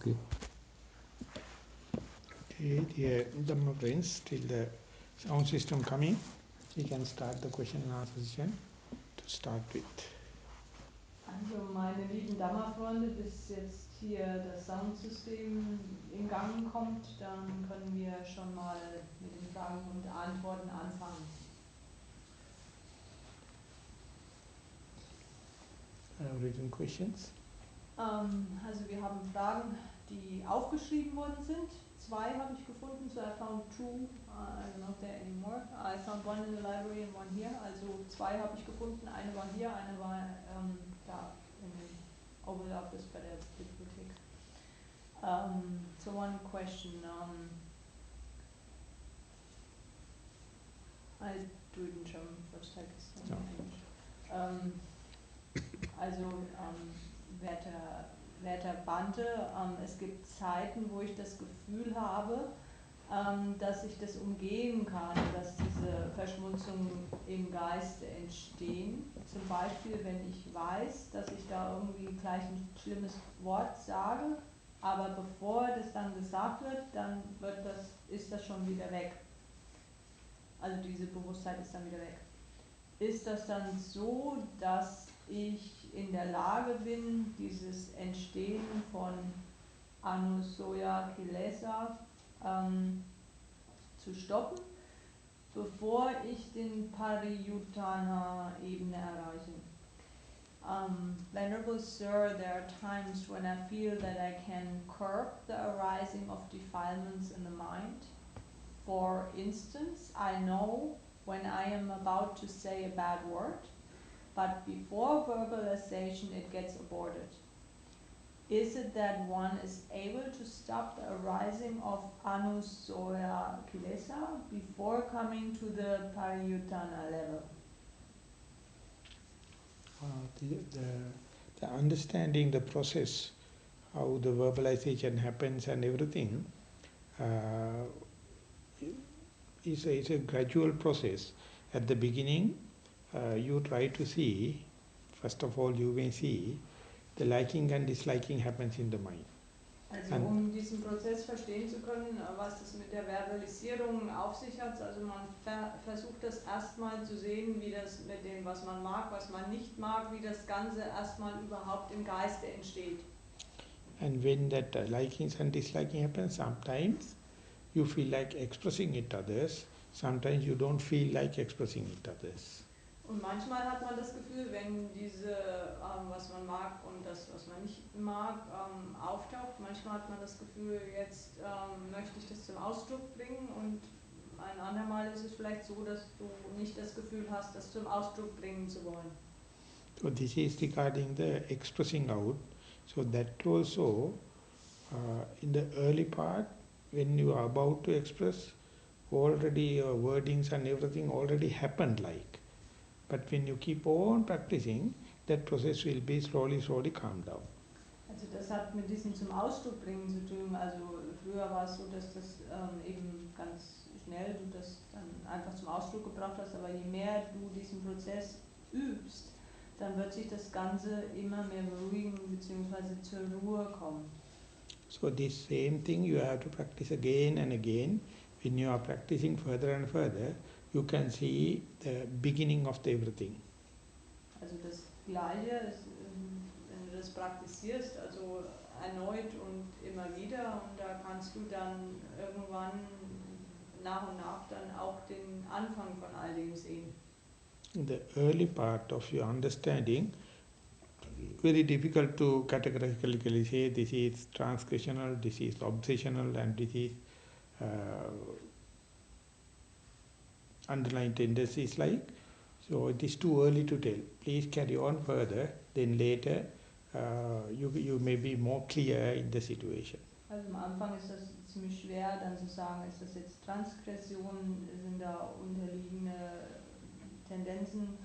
Okay. Okay, dear Dhamma friends, till the sound system coming, we can start the question and answer session to start with. Also meine lieben Dhamma-Freunde, bis jetzt hier das Soundsystem in Gang kommt, dann können wir schon mal mit den Fragen und Antworten anfangen. Written questions. Also wir haben Fragen, die aufgeschrieben worden sind. 2 habe ich gefunden, so I found 2, I don't know if there anymore. I found 1 in the library and 1 here. Also 2 habe ich gefunden, eine war hier, eine war da in dem Oval Office bei der Bibliothek. So one question, I do it in German first, I guess, then in English. Also, werter Bante, es gibt Zeiten, wo ich das Gefühl habe, dass ich das umgehen kann, dass diese Verschmutzungen im Geiste entstehen. Zum Beispiel, wenn ich weiß, dass ich da irgendwie gleich ein schlimmes Wort sage, aber bevor das dann gesagt wird, dann ist das schon wieder weg. Also diese Bewusstheit ist dann wieder weg. Ist das dann so, dass ich in der Lage bin, dieses Entstehen von Anusoya Kilesa zu stoppen, bevor ich den Pariyutthana-Ebene erreiche? Venerable Sir, there are times when I feel that I can curb the arising of defilements in the mind. For instance, I know when I am about to say a bad word, but before verbalization it gets aborted. Is it that one is able to stop the arising of Anusoya Kilesa before coming to the Pariyuttana level? The understanding the process, how the verbalization happens and everything, is a gradual process. At the beginning, you try to see, first of all you may see, the liking and disliking happens in the mind. Also diesen Prozess verstehen zu können, was das mit der Verbalisierung auf sich hat, also man versucht das erstmal zu sehen, wie das mit dem, was man mag, was man nicht mag, wie das Ganze erstmal überhaupt im Geiste entsteht. And when that likings and disliking happens, sometimes you feel like expressing it others, sometimes you don't feel like expressing it others. Und manchmal hat man das Gefühl, wenn diese, was man mag und das, was man nicht mag, auftaucht, manchmal hat man das Gefühl, jetzt möchte ich das zum Ausdruck bringen, und ein andermal ist es vielleicht so, dass du nicht das Gefühl hast, das zum Ausdruck bringen zu wollen. So this is regarding the expressing out. So that also, in the early part, when you are about to express, already your wordings and everything already happened like. But when you keep on practicing, that process will be slowly calm down. Also das hat mit diesem zum Ausdruck bringen zu tun. Also früher war es so, dass das eben ganz schnell du das dann einfach zum Ausdruck gebracht hast, aber je mehr du diesen Prozess übst, dann wird sich das Ganze immer mehr beruhigen bzw. zur Ruhe kommen. So this same thing you have to practice again and again. When you are practicing further and further, you can see the beginning of the everything. Also das Gleiche ist, wenn du das praktizierst, also erneut und immer wieder, und da kannst du dann irgendwann nach und nach dann auch den Anfang von all dem sehen. In the early part of your understanding, very difficult to categorically say this is transgressional, this is obsessional, and this is underlying tendencies like. So it is too early to tell. Please carry on further, then later you may be more clear in the situation. Also am Anfang ist das ziemlich schwer dann zu sagen, ist das jetzt Transgression, sind da unterliegende Tendenzen,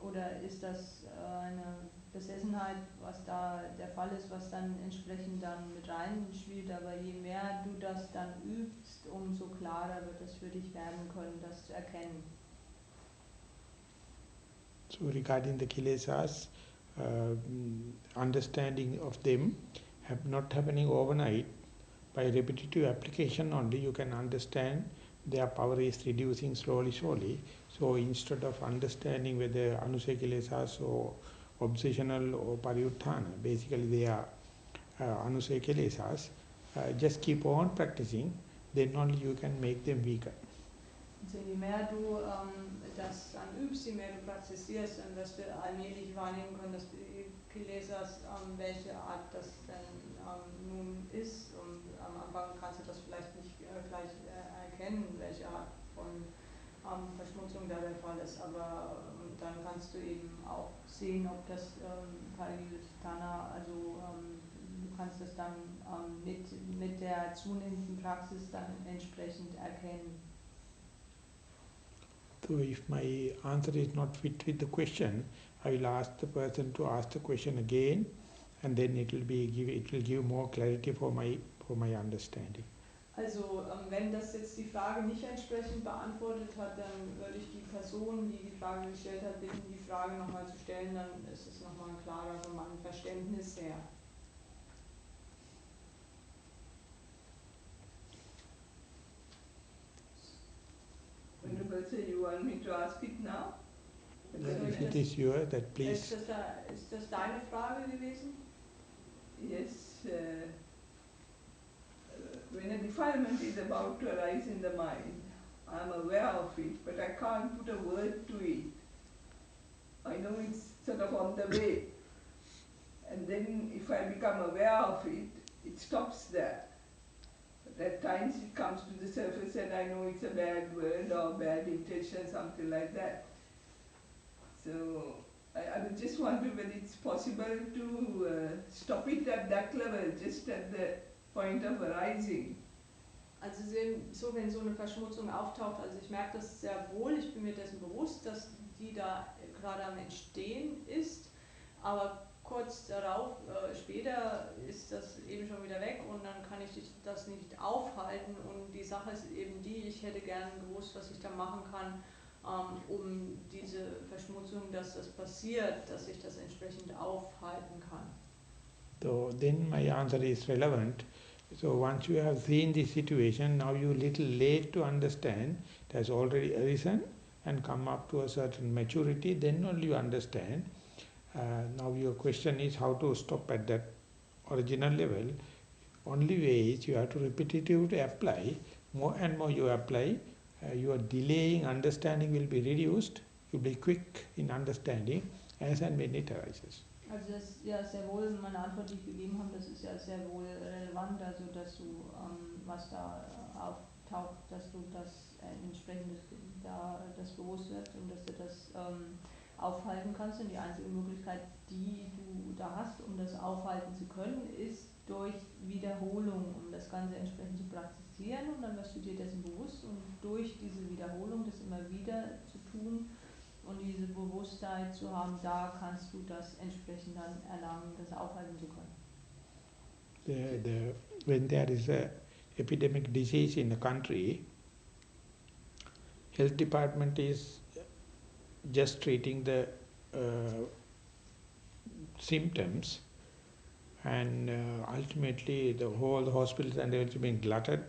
oder ist das eine Besessenheit, was da der Fall ist, was dann entsprechend dann mit reinspielt. Aber je mehr du das dann übst, umso klarer wird es für dich werden können, das zu erkennen. So regarding the kilesas, understanding of them not happening overnight. By repetitive application only you can understand their power is reducing slowly, slowly. So instead of understanding whether anusaya or obsessional or pariyutthana, basically they are anusaya just keep on practicing, then only you can make them weaker. Also je mehr du das dann übst, je mehr du praktizierst, dann wirst du allmählich wahrnehmen können, dass die Kilesas, welche Art das denn nun ist. Und am Anfang kannst du das vielleicht nicht gleich erkennen, welche Art von Verschmutzung da der Fall ist. Aber dann kannst du eben auch sehen, ob das Pariyutthana, also du kannst das dann mit der zunehmenden Praxis dann entsprechend erkennen. So if my answer is not fit with the question, I will ask the person to ask the question again, and then it will give more clarity for my understanding. Also wenn das jetzt die Frage nicht entsprechend beantwortet hat, dann würde ich die Person, die die Frage gestellt hat, bitten, die Frage nochmal zu stellen, dann ist es nochmal klarer von meinem Verständnis her. Honorable sir, you want me to ask it now? If it is yours, that please. Ist das deine Frage gewesen? Yes. When a defilement is about to arise in the mind, I am aware of it, but I can't put a word to it. I know it's sort of on the way. And then if I become aware of it, it stops there. But at times it comes to the surface and I know it's a bad word or bad intention, something like that. So I would just wonder whether it's possible to stop it at that level, just at the point of arising. Also so, wenn so eine Verschmutzung auftaucht, also ich merke das sehr wohl, ich bin mir dessen bewusst, dass die da gerade am Entstehen ist, aber kurz darauf, später ist das eben schon wieder weg und dann kann ich das nicht aufhalten und die Sache ist eben die, ich hätte gern gewusst, was ich da machen kann, um diese Verschmutzung, dass das passiert, dass ich das entsprechend aufhalten kann. So then my answer is relevant. So once you have seen this situation, now you little late to understand it has already arisen and come up to a certain maturity, then only you understand. Now your question is how to stop at that original level. Only way is you have to repetitively apply. More and more you apply, your delaying understanding will be reduced. You'll be quick in understanding as and when it arises. Also das ist ja sehr wohl, meine Antwort, die ich gegeben habe, das ist ja sehr wohl relevant, also dass du, was da auftaucht, dass du das entsprechend da das bewusst wird und dass du das aufhalten kannst. Und die einzige Möglichkeit, die du da hast, um das aufhalten zu können, ist durch Wiederholung, um das Ganze entsprechend zu praktizieren. Und dann wirst du dir dessen bewusst und durch diese Wiederholung, das immer wieder zu tun, und diese Bewusstheit zu haben, da kannst du das entsprechend dann erlangen, das aufhalten zu können. When there is a epidemic disease in a country, health department is just treating the symptoms, and ultimately the whole hospitals and everything being glutted.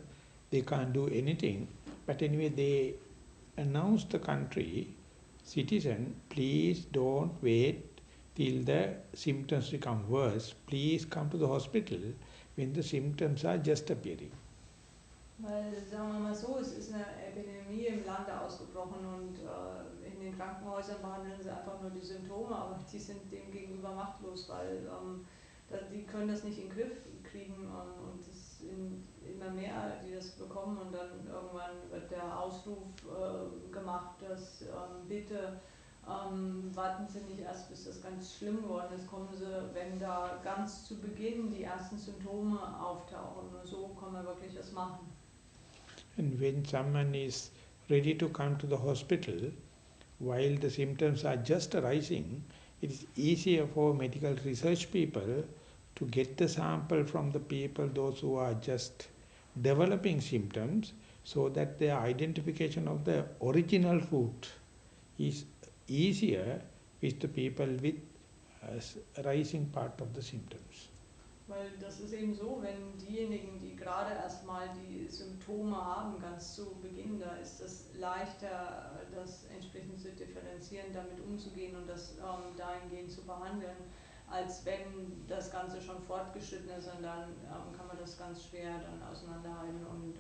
They can't do anything. But anyway, they announce the country, citizen, please don't wait till the symptoms become worse. Please come to the hospital when the symptoms are just appearing. Weil, sagen wir mal so, es ist eine Epidemie im Lande ausgebrochen und in den Krankenhäusern behandeln sie einfach nur die Symptome, aber die sind dem gegenüber machtlos, weil die können das nicht in den Griff kriegen und es sind immer mehr, die das bekommen und dann irgendwann wird der Ausruf gemacht, dass bitte warten Sie nicht erst, bis das ganz schlimm geworden ist, kommen Sie, wenn da ganz zu Beginn die ersten Symptome auftauchen. Nur so kann man wirklich was machen. And when someone is ready to come to the hospital, while the symptoms are just arising, it is easier for medical research people to get the sample from the people, those who are just developing symptoms, so that the identification of the original root is easier with the people with rising part of the symptoms. Weil das ist eben so, wenn diejenigen, die gerade erstmal die Symptome haben, ganz zu Beginn, da ist es leichter, das entsprechend zu differenzieren, damit umzugehen und das dahingehend zu behandeln, als wenn das Ganze schon fortgeschritten ist und dann kann man das ganz schwer dann auseinanderhalten und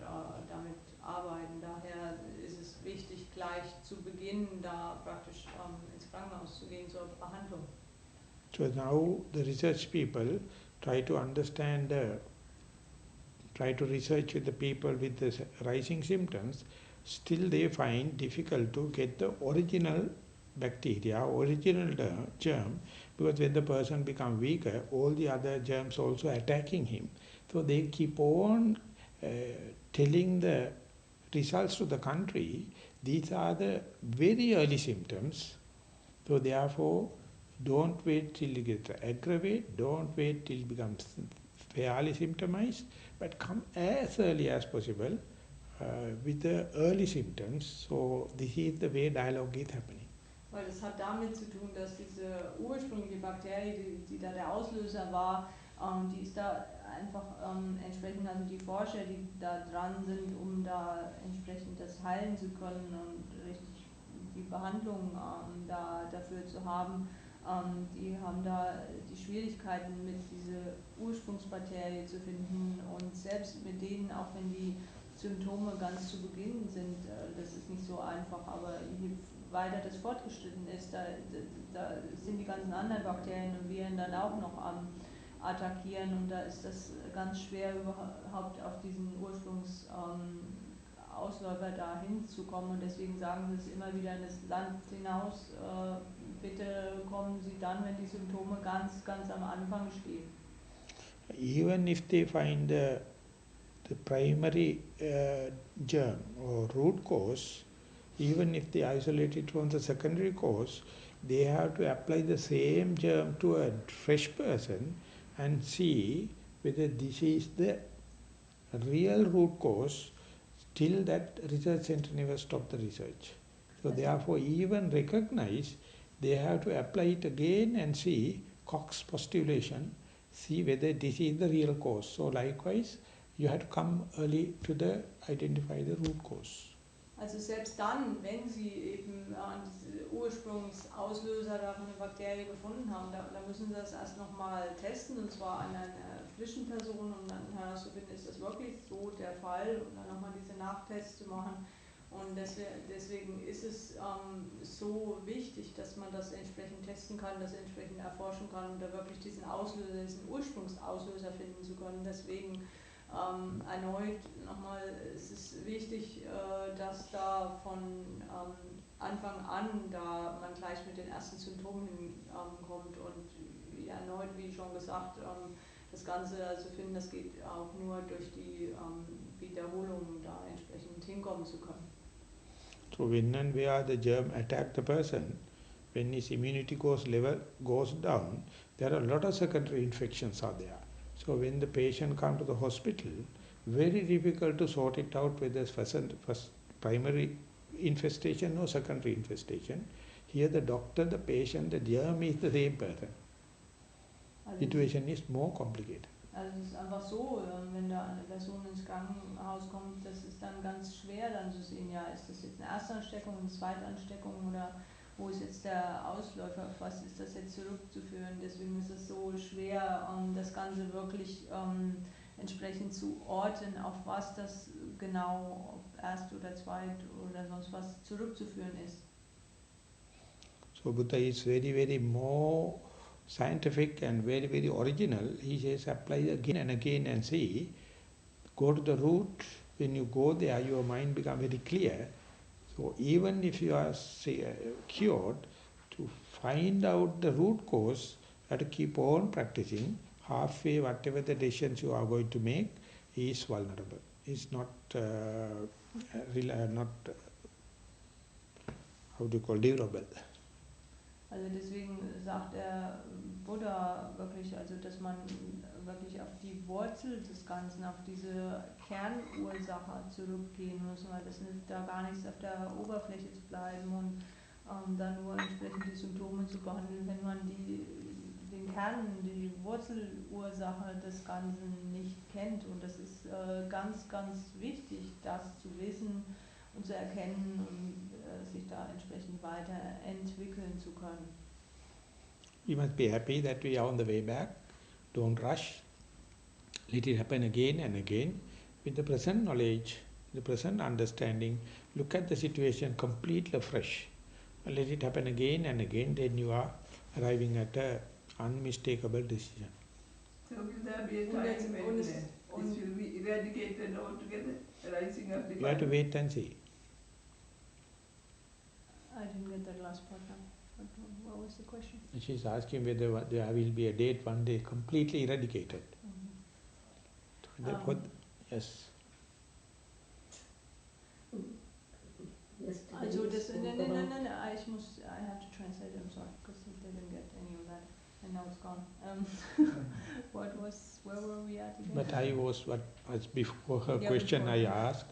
damit arbeiten. Daher ist es wichtig, gleich zu Beginn da praktisch ins Krankenhaus zu gehen zur Behandlung. So now the research people try to understand try to research with the people with the rising symptoms, still they find difficult to get the original bacteria, original germ, because when the person become weaker, all the other germs also attacking him. So they keep on uh, telling the results to the country, these are the very early symptoms. So therefore, don't wait till it gets aggravate, don't wait till it becomes fairly symptomized, but come as early as possible with the early symptoms. So this is the way dialogue is happening. Weil das hat damit zu tun, dass diese ursprüngliche Bakterie, die da der Auslöser war, die ist da einfach entsprechend, also die Forscher, die da dran sind, um da entsprechend das heilen zu können und richtig die Behandlung dafür zu haben, die haben da die Schwierigkeiten mit dieser Ursprungsbakterie zu finden und selbst mit denen, auch wenn die Symptome ganz zu Beginn sind, das ist nicht so einfach, aber je weiter das fortgeschritten ist, da sind die ganzen anderen Bakterien und Viren dann auch noch am Attackieren und da ist das ganz schwer überhaupt auf diesen Ursprungsausläufer da hinzukommen und deswegen sagen sie es immer wieder in das Land hinaus, bitte kommen Sie dann, wenn die Symptome ganz, ganz am Anfang stehen. Even if they find the primary germ or root cause, even if they isolate it from the secondary cause, they have to apply the same germ to a fresh person and see whether this is the real root cause. Till that research center never stopped the research. So therefore even recognize they have to apply it again and see Cox postulation, see whether this is the real cause. So likewise, you have to come early to the identify the root cause. Also selbst dann, wenn Sie eben diese Ursprungsauslöser da von der Bakterie gefunden haben, da müssen Sie das erst nochmal testen und zwar an einer frischen Person, um dann herauszufinden, ist das wirklich so der Fall und dann nochmal diese Nachtests zu machen. Und deswegen ist es so wichtig, dass man das entsprechend testen kann, das entsprechend erforschen kann, um da wirklich diesen Auslöser, diesen Ursprungsauslöser finden zu können. Deswegen erneut nochmal, es ist wichtig, dass da von Anfang an da man gleich mit den ersten Symptomen hinkommt und erneut, wie schon gesagt, das Ganze zu finden, das geht auch nur durch die Wiederholung da entsprechend hinkommen zu können. So when and where the germ attack the person, when his immunity level goes down, there are a lot of secondary infections are there. So when the patient comes to the hospital, very difficult to sort it out whether it's first primary infestation or secondary infestation. Here the doctor, the patient, the germ is the same person. Situation is more complicated. Also es ist einfach so, wenn da eine Person ins Krankenhaus kommt, das ist dann ganz schwer dann zu sehen, ja, ist das jetzt eine Erstansteckung, eine Zweitansteckung oder wo ist jetzt der Ausläufer, auf was ist das jetzt zurückzuführen. Deswegen ist es so schwer, das Ganze wirklich entsprechend zu orten, auf was das genau, ob erst oder zweit oder sonst was zurückzuführen ist. So Buddha is very, very more scientific and very, very original. He says apply again and again and see. Go to the root. When you go there, your mind becomes very clear. So even if you are cured, to find out the root cause, you have to keep on practicing. Halfway, whatever the decisions you are going to make is vulnerable. Is not not how do you call durable. Also deswegen sagt der Buddha wirklich, also dass man wirklich auf die Wurzel des Ganzen, auf diese Kernursache zurückgehen muss, weil das hilft da gar nichts auf der Oberfläche zu bleiben und dann nur entsprechend die Symptome zu behandeln, wenn man den den Kern, die Wurzelursache des Ganzen nicht kennt. Und das ist ganz, ganz wichtig, das zu wissen und zu erkennen und sich da entsprechend weiterentwickeln zu können. We must be happy that we are on the way back. Don't rush. Let it happen again and again. With the present knowledge, the present understanding, look at the situation completely fresh. Let it happen again and again, then you are arriving at a unmistakable decision. So will there be a time when this will be eradicated altogether, rising of You have to defilement? wait and see. I didn't get that last part now. What was the question? She is asking whether there will be a date one day completely eradicated. Yes. Also das, no, I have to translate it, I'm sorry, because they didn't get any of that, and now it's gone. Where were we at again? But as before her Yeah, question before. I asked,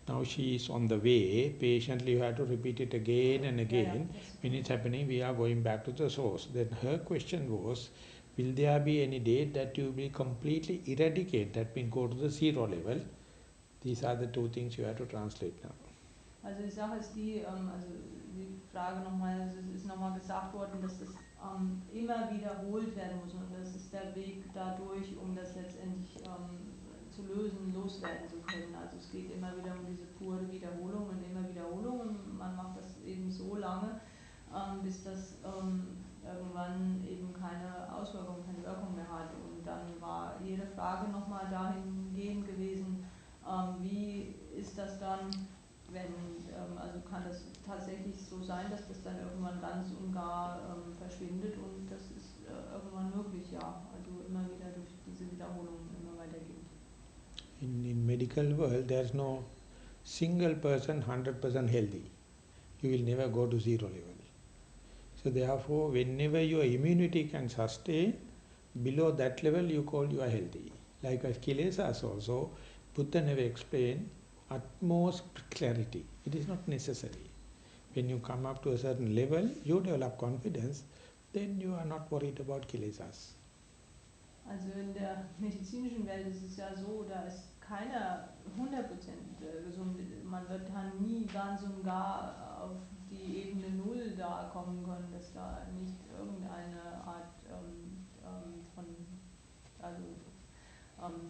now she is on the way, patiently you have to repeat it again and again. When it's happening, we are going back to the source. Then her question was, will there be any date that you will completely eradicate, that means go to the zero level? These are the two things you have to translate now. Also die Sache ist die, also die Frage nochmal, also es ist nochmal gesagt worden, dass das immer wiederholt werden muss und das ist der Weg dadurch, um das letztendlich zu lösen, loswerden zu können. Also es geht immer wieder um diese pure Wiederholung und immer Wiederholung und man macht das eben so lange, bis das irgendwann eben keine Auswirkung, keine Wirkung mehr hat. Und dann war jede Frage nochmal dahingehend gewesen, wie ist das dann, wenn, also kann das tatsächlich so sein, dass das dann irgendwann ganz und gar verschwindet und das ist irgendwann möglich, ja. Also immer wieder durch diese Wiederholung immer weitergehen. In medical world, there is no single person 100% healthy. You will never go to zero level. So therefore, whenever your immunity can sustain, below that level you call you are healthy. Like as kilesas also, Buddha never explained utmost clarity. It is not necessary. When you come up to a certain level, you develop confidence, then you are not worried about kilesas. Also in der medizinischen Welt ist es ja so, da ist keiner 100% gesund. Man wird dann nie ganz und gar auf die Ebene Null da kommen können, dass da nicht irgendeine Art von, also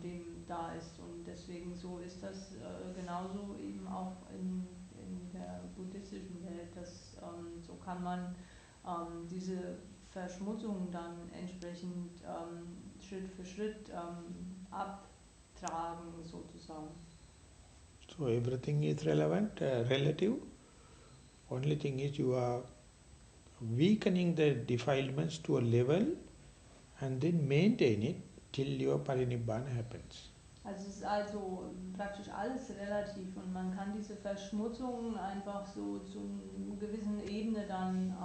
dem da ist. Und deswegen so ist das genauso eben auch in der buddhistischen Welt, dass so kann man diese Verschmutzung dann entsprechend Schritt für Schritt abtragen sozusagen. So everything is relevant, relative. Only thing is you are weakening the defilements to a level and then maintain it till your parinibbana happens. Also es ist also praktisch alles relativ und man kann diese Verschmutzung einfach so zu einer gewissen Ebene dann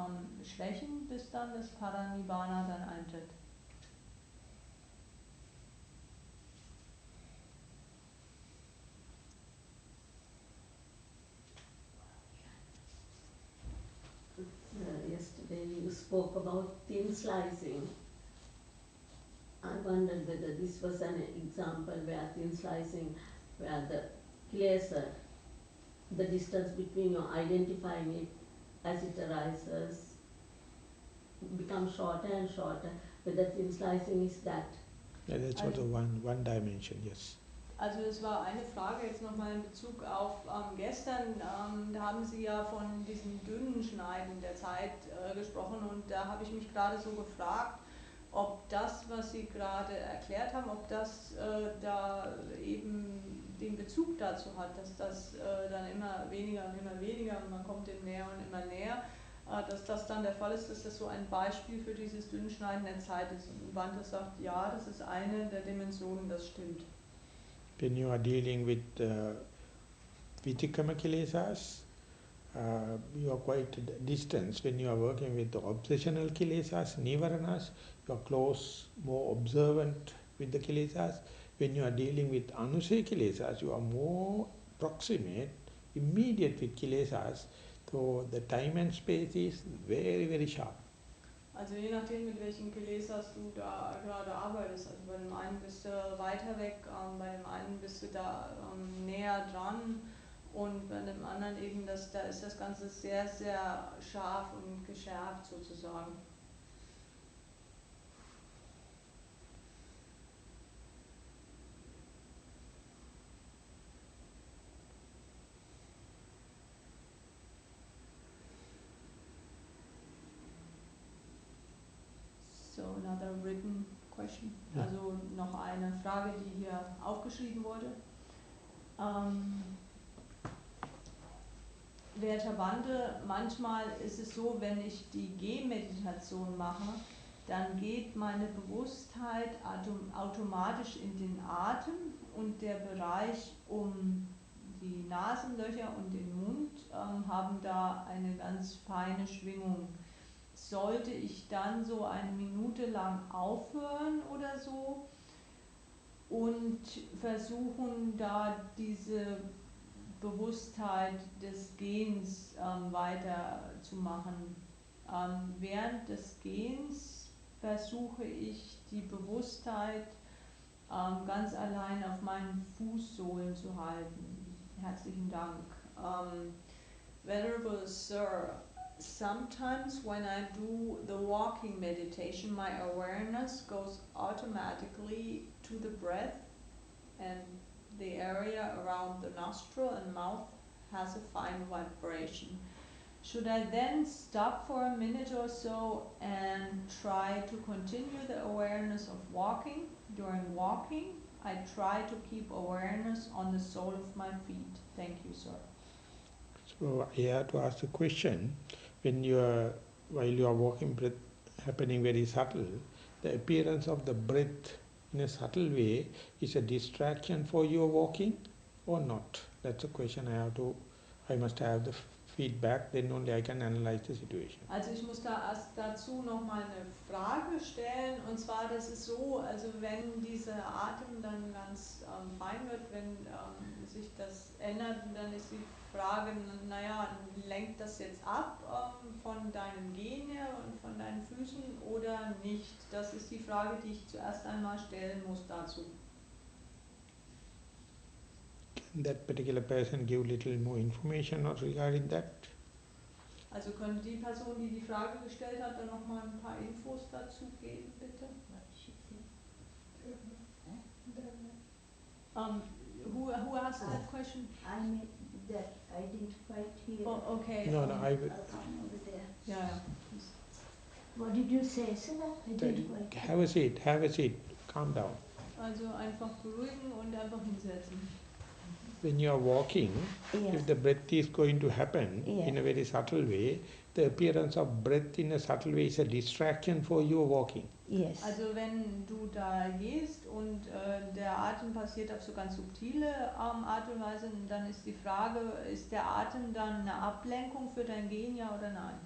schwächen, bis dann das Paranibbana dann eintritt. Yesterday you spoke about thin slicing. I wondered whether this was an example where thin slicing, where the kilesa, the distance between your identifying it as it arises becomes shorter and shorter, whether thin slicing is that. Yeah, that's also one dimension, yes. Also es war eine Frage jetzt nochmal in Bezug auf gestern, da haben Sie ja von diesen dünnen Schneiden der Zeit gesprochen und da habe ich mich gerade so gefragt, ob das, was Sie gerade erklärt haben, ob das da eben den Bezug dazu hat, dass das dann immer weniger und man kommt dem näher und immer näher, dass das dann der Fall ist, dass das so ein Beispiel für dieses Dünnschneiden der Zeit ist. Und Bhante sagt, ja, das ist eine der Dimensionen, das stimmt. When you are dealing with Vichikkama kilesas, you are quite distant. When you are working with the obsessional kilesas, nivaranas, you are close, more observant with the kilesas. When you are dealing with anusaya kilesas, you are more proximate, immediate with kilesas. So the time and space is very, very sharp. Also je nachdem, mit welchen Kilesas du da gerade arbeitest. Also bei dem einen bist du weiter weg, bei dem einen bist du da näher dran und bei dem anderen eben, da ist das Ganze sehr, sehr scharf und geschärft sozusagen. So, another written question. Ja. Also noch eine Frage, die hier aufgeschrieben wurde. Werter Bande, manchmal ist es so, wenn ich die Gehmeditation mache, dann geht meine Bewusstheit automatisch in den Atem und der Bereich um die Nasenlöcher und den Mund haben da eine ganz feine Schwingung. Sollte ich dann so eine Minute lang aufhören oder so und versuchen, da diese Bewusstheit des Gehens weiterzumachen. Während des Gehens versuche ich die Bewusstheit ganz allein auf meinen Fußsohlen zu halten. Herzlichen Dank. Venerable Sir, sometimes when I do the walking meditation, my awareness goes automatically to the breath, and the area around the nostril and mouth has a fine vibration. Should I then stop for a minute or so and try to continue the awareness of walking? During walking, I try to keep awareness on the sole of my feet. Thank you, sir. So I have to ask the question, when you are, while you are walking, breath happening very subtle, the appearance of the breath in a subtle way is a distraction for your walking or not? That's a question I must have the feedback, then only I can analyze the situation. Also ich muss da erst dazu nochmal eine Frage stellen, und zwar, das ist so, also wenn dieser Atem dann ganz fein wird, wenn sich das ändert, dann ist die Frage, naja, lenkt das jetzt ab von deinem Gehen her und von deinen Füßen oder nicht? Das ist die Frage, die ich zuerst einmal stellen muss dazu. Can that particular person give little more information regarding that? Also könnte die Person, die die Frage gestellt hat, dann nochmal ein paar Infos dazu geben, bitte? Who asked that question? I made that, I didn't quite hear. Oh, okay. No, no, I will. Over there. Yeah. What did you say, sir? I didn't quite hear. Have a seat, calm down. Also einfach beruhigen und einfach hinsetzen. When you are walking, Yeah. if the breath is going to happen Yeah. in a very subtle way, the appearance of breath in a subtle way is a distraction for your walking. Yes. Also wenn du da gehst und der Atem passiert auf so ganz subtile Art und Weise, dann ist die Frage, ist der Atem dann eine Ablenkung für dein Gehen, ja oder nein?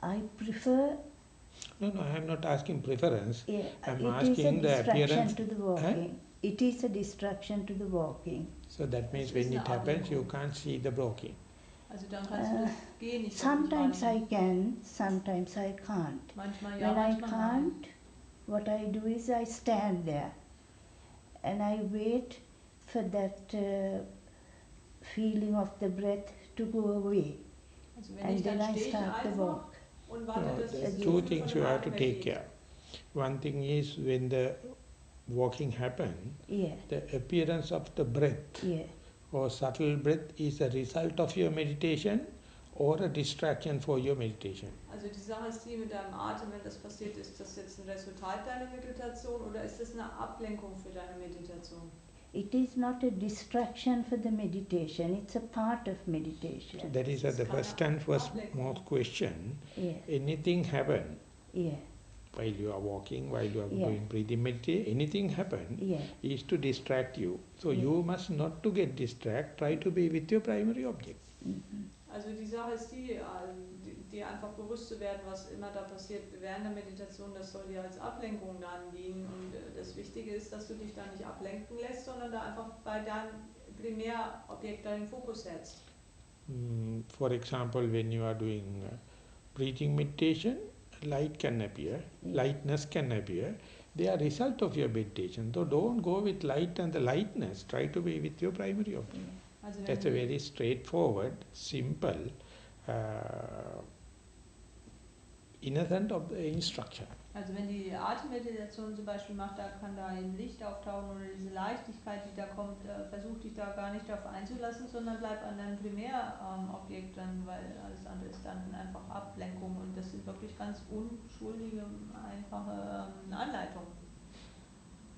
I prefer. No, I am not asking preference. Yeah, I am it is a asking the distraction appearance. to the walking. It is a distraction to the walking. So that means Es when ist it eine happens, you Ablenkung. can't see the walking. Also dann kannst du das Gehen nicht wirklich Sometimes wahrnehmen. I can, sometimes I can't. Manchmal ja, When I manchmal nein. can't, what I do is I stand there and I wait for that feeling of the breath to go away. Also wenn And nicht, dann then I stehe ich start the einfach walk. und warte, dass There are dieses two Gefühl things von you dem have to Atem take weggeht. care. One thing is when the walking happens, Yeah, the appearance of the breath yeah. or subtle breath is a result of your meditation or a distraction for your meditation. Also die Sache ist die mit deinem Atem, wenn das passiert, ist das jetzt ein Resultat deiner Meditation oder ist das eine Ablenkung für deine Meditation? It is not a distraction for the meditation, it's a part of meditation. So that is Das ist the keine first and foremost Ablenkung. question. Yeah, Anything happen yeah, while you are walking, while you are Yeah. doing breathing meditation, anything happen yeah. is to distract you. So Yeah. you must not to get distracted, try to be with your primary object. Mhm. Also die Sache ist dir einfach bewusst zu werden, was immer da passiert während der Meditation, das soll dir als Ablenkung dann dienen. Und das Wichtige ist, dass du dich da nicht ablenken lässt, sondern da einfach bei deinem Primärobjekt deinen Fokus setzt. For example, when you are doing breathing meditation, light can appear, Yeah. lightness can appear. They are result of your meditation. So don't go with light and the lightness. Try to be with your primary object. Yeah. Also wenn That's a die, very straightforward, simple, uh, innocent of the instruction. also wenn die Atemmeditation zum Beispiel macht, da kann da eben Licht auftauchen oder diese Leichtigkeit, die da kommt, versuch dich da gar nicht darauf einzulassen, sondern bleib an deinem Primärobjekt dran, weil alles andere ist dann einfach Ablenkung und das sind wirklich ganz unschuldige, einfache Anleitungen.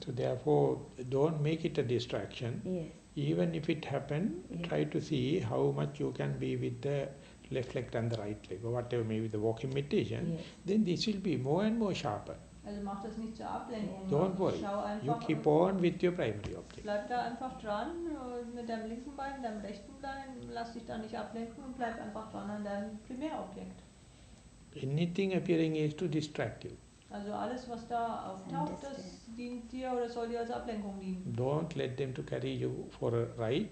So therefore, don't make it a distraction. Yes. Even if it happen, Yeah. try to see how much you can be with the left leg and the right leg, or whatever may be the walking meditation. Yes. Then this will be more and more sharper. Also mach das nicht zur Ablenkung. Don't worry. Schau You einfach, keep on with your primary object. bleib da einfach dran mit deinem linken Bein, deinem rechten Bein, lass dich da nicht ablenken und bleib einfach dran an deinem Primärobjekt. Anything appearing is to distract you. Also alles, was da auftaucht, das dient dir oder soll dir als Ablenkung dienen. Don't let them to carry you for a ride,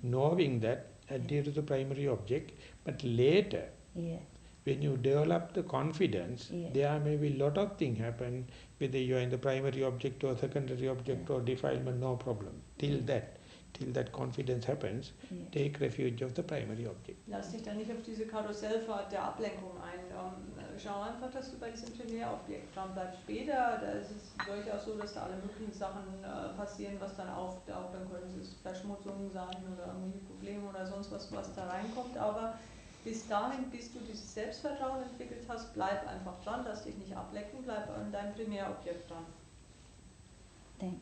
knowing that adhere to the primary object. But later, Yeah. when you develop the confidence, Yeah. there may be lot of things happen, whether you are in the primary object or secondary object or defilement, no problem. Till that confidence happens, Yeah. take refuge of the primary object. Lass dich da nicht auf diese Karussellfahrt der Ablenkung ein. Schau einfach, dass du bei diesem Primärobjekt dran bleibst. Später, da ist es durchaus so, dass da alle möglichen Sachen passieren, was dann auftaucht. Dann können es Verschmutzungen sein oder irgendwelche Probleme oder sonst was, was da reinkommt. Aber bis dahin, bis du dieses Selbstvertrauen entwickelt hast, bleib einfach dran, lass dich nicht ablenken, bleib an deinem Primärobjekt dran. Thank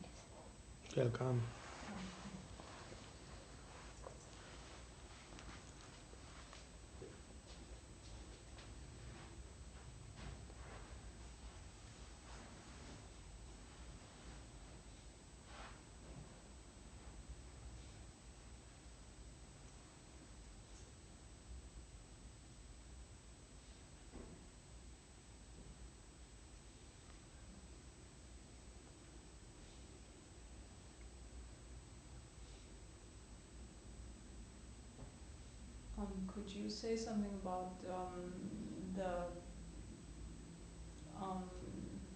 you. Welcome. Could you say something about the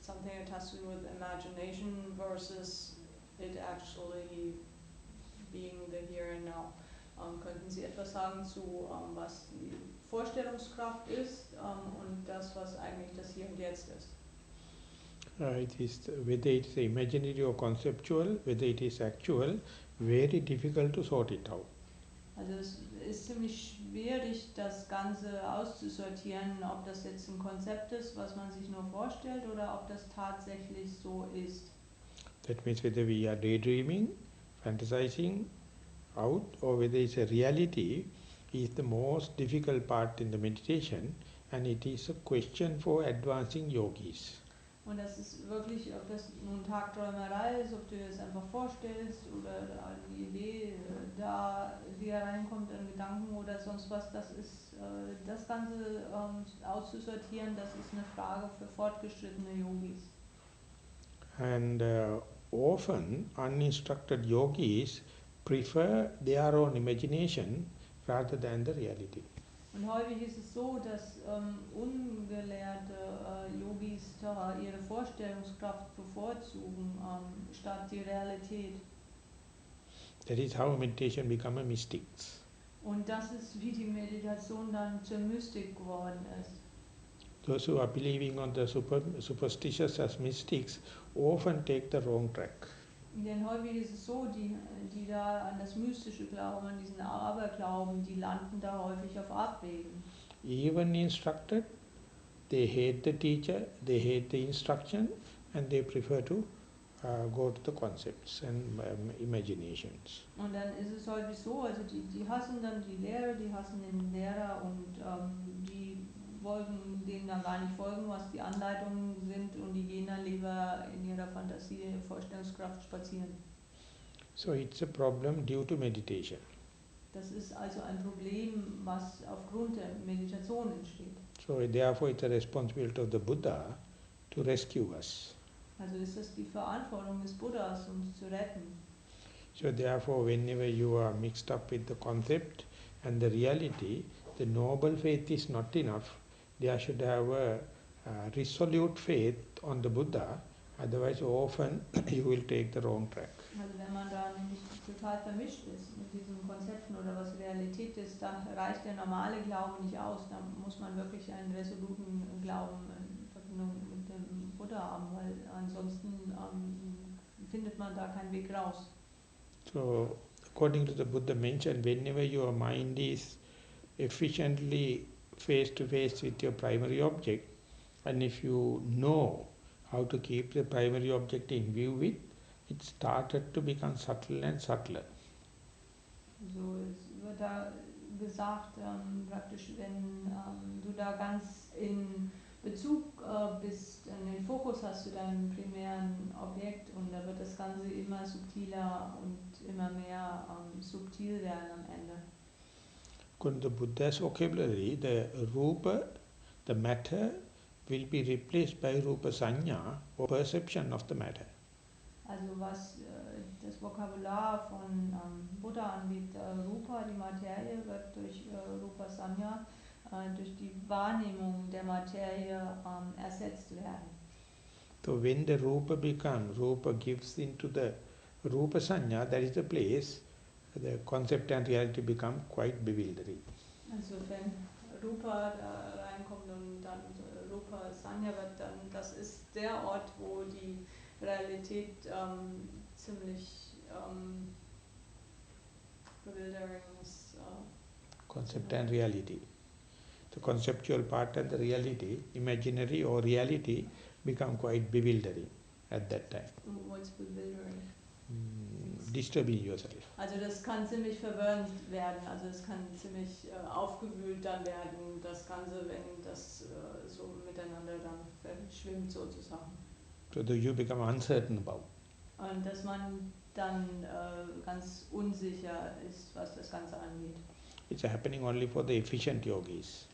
something that has to do with imagination versus it actually being the here and now? Könnten Sie etwas sagen zu was die Vorstellungskraft ist und das, was eigentlich das Hier und Jetzt ist? It is whether it is imaginary or conceptual, whether it is actual, very difficult to sort it out. Also es ist ziemlich schwierig, das Ganze auszusortieren, ob das jetzt ein Konzept ist, was man sich nur vorstellt oder ob das tatsächlich so ist. That means whether we are daydreaming, fantasizing out, or whether it's a reality, is the most difficult part in the meditation, and it is a question for advancing yogis. Und das ist wirklich, ob das nun Tagträumerei ist, ob du dir das einfach vorstellst oder eine Idee da, die da reinkommt an Gedanken oder sonst was, das ist das Ganze auszusortieren, das ist eine Frage für fortgeschrittene Yogis. And often uninstructed yogis prefer their own imagination rather than the reality. Und häufig ist es so, dass ungelehrte Yogis da ihre Vorstellungskraft bevorzugen statt die Realität. That is how meditation become a mystics. Und das ist, wie die Meditation dann zur Mystik geworden ist. Those who are believing on the superstitious as mystics often take the wrong track. Denn häufig ist es so, die da an das Mystische glauben, an diesen Aberglauben, die landen da häufig auf Abwägen. Even instructed, they hate the teacher, they hate the instruction, and they prefer to go to the concepts and imaginations. Und dann ist es häufig so, also die hassen dann die Lehre, die hassen den Lehrer und die wollen denen dann gar nicht folgen, was die Anleitungen sind und die gehen dann lieber in ihrer Fantasie, in ihrer Vorstellungskraft spazieren. So it's a problem due to meditation. Das ist also ein Problem, was aufgrund der Meditation entsteht. So therefore it's a responsibility of the Buddha to rescue us. Also ist das die Verantwortung des Buddhas, uns zu retten. So therefore whenever you are mixed up with the concept and the reality, the noble faith is not enough. There should have a resolute faith on the Buddha, otherwise often you will take the wrong track. Also wenn man da nämlich total vermischt ist mit diesen Konzepten oder was Realität ist, dann reicht der normale Glaube nicht aus. Da muss man wirklich einen resoluten Glauben in Verbindung mit dem Buddha haben, weil ansonsten findet man da keinen Weg raus. So, according to the Buddha mentioned, whenever your mind is efficiently face to face with your primary object, and if you know how to keep the primary object in view with, it started to become subtle and subtler. So es wird da gesagt, praktisch, wenn du da ganz in Bezug bist, den Fokus hast zu deinem primären Objekt und da wird das Ganze immer subtiler und immer mehr subtil werden am Ende. According to Buddha's vocabulary, the rupa, the matter, will be replaced by rupa sanya, or perception of the matter. Also was das Vokabular von Buddha angeht, Rupa, die Materie, wird durch Rupa Sanya, durch die Wahrnehmung der Materie ersetzt werden. So when the rupa becomes, rupa gives into the rupa sanya, that is the place the concept and reality become quite bewildering. Also wenn Rupa da reinkommt und dann Rupa Sanya wird, dann das ist der Ort, wo die Realität ziemlich bewildering ist. Concept and reality. The conceptual part and the reality, imaginary or reality, become quite bewildering at that time. What's bewildering? Disturbing yourself. Also das kann ziemlich verwirrend werden, also es kann ziemlich aufgewühlt dann werden, das Ganze, wenn das so miteinander dann verschwimmt sozusagen. So that you become uncertain about. Und dass man dann ganz unsicher ist, was das Ganze angeht. It's happening only for the efficient yogis.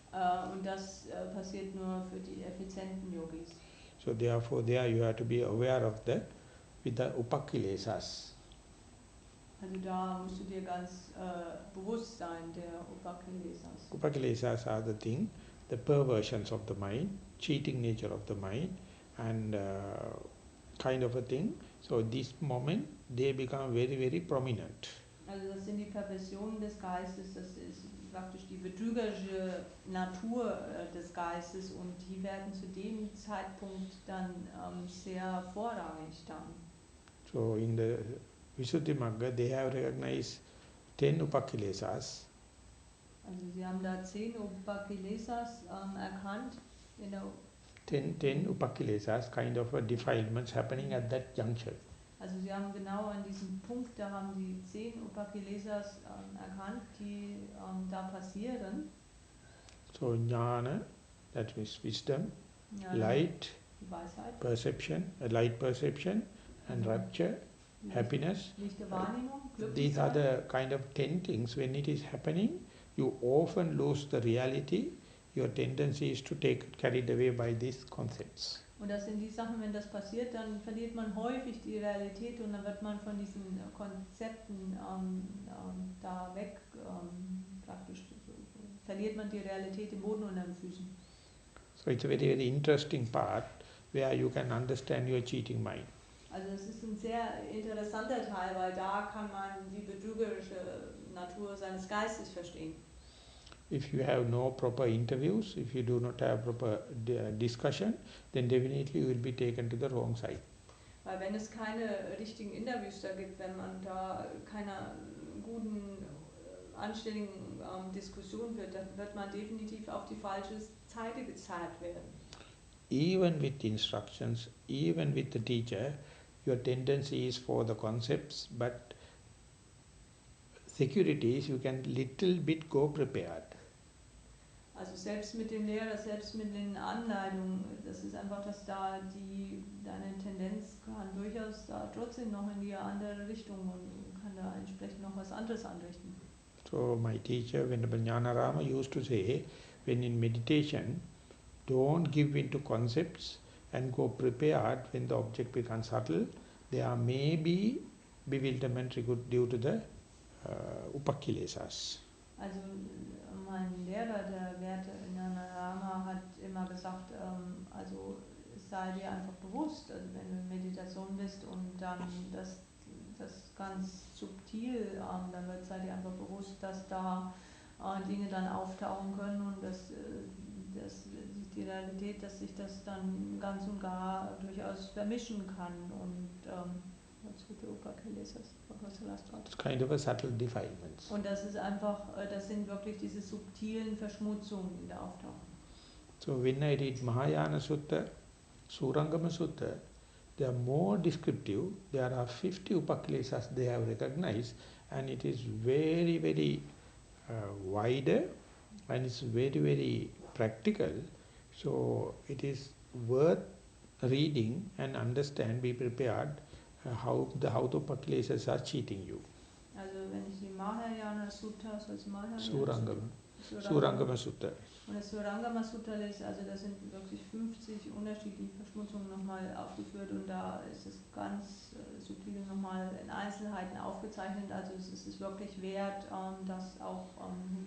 Und das passiert nur für die effizienten Yogis. So therefore there you have to be aware of with the upakilesas. Also da musst du dir ganz bewusst sein der Upakilesas. Upakilesas are the perversions of the mind, cheating nature of the mind, and kind of a thing. So this moment they become very, very prominent. Also das sind die Perversionen des Geistes, das ist praktisch die betrügerische Natur des Geistes und die werden zu dem Zeitpunkt dann sehr vorrangig dann. So in the Visuddhimagga they have recognized 10 upakilesas. Also sie haben da 10 Upakilesas erkannt. In der 10 upakilesas, kind of a defilements happening at that juncture. Also sie haben genau an diesem Punkt, da haben sie 10 Upakilesas erkannt, die da passieren. So jnana, that means wisdom, Ja, light, die Weisheit, perception, light perception, and rapture, happiness. lichte Wahrnehmung, These are Glücklichkeit. the kind of 10 things. When it is happening, you often lose the reality. Your tendency is to take carried away by these concepts. Und das sind die Sachen, wenn das passiert, dann verliert man häufig die Realität und dann wird man von diesen Konzepten da weg, praktisch verliert man die Realität im Boden unter den Füßen. So it's a very, very interesting part where you can understand your cheating mind. Also es ist ein sehr interessanter Teil, weil da kann man die betrügerische Natur seines Geistes verstehen. If you have no proper interviews, if you do not have proper discussion, then definitely you will be taken to the wrong side. Weil wenn es keine richtigen Interviews da gibt, wenn man da keiner guten, anständigen Diskussion führt, dann wird man definitiv auf die falsche Seite gezeigt werden. Even with instructions, even with the teacher, your tendency is for the concepts, but securities you can little bit go prepared. Also selbst mit dem Lehrer, selbst mit den Anleitungen, das ist einfach, dass da deine Tendenz kann durchaus da trotzdem noch in die andere Richtung und kann da entsprechend noch was anderes anrichten. So my teacher, Venerable Jnanarama, used to say, when in meditation, don't give in to concepts and go prepared when the object becomes subtle. There may be bewilderment due to the upakilesas. Also mein Lehrer, der werte Nissarana, hat immer gesagt, also sei dir einfach bewusst, also wenn du in Meditation bist und dann das ganz subtil, dann sei dir einfach bewusst, dass da Dinge dann auftauchen können und dass die Realität, dass sich das dann ganz und gar durchaus vermischen kann und it's kind of a subtle defilements. und das ist einfach, das sind wirklich diese subtilen Verschmutzungen, die da auftauchen. So when I read Mahayana Sutta, Surangama Sutta, they are more descriptive. There are 50 upakilesas they have recognized, and it is very, very wider, and it's very, very practical. So it is worth reading and understand, be prepared how the upakilesas are cheating you. Also wenn ich die Mahayana Sutta, Surangama. Surangama Surangama Sutta. und das Surangama Sutta lese, also da sind wirklich 50 unterschiedliche Verschmutzungen nochmal aufgeführt und da ist es ganz subtil nochmal in Einzelheiten aufgezeichnet, also es ist wirklich wert, das auch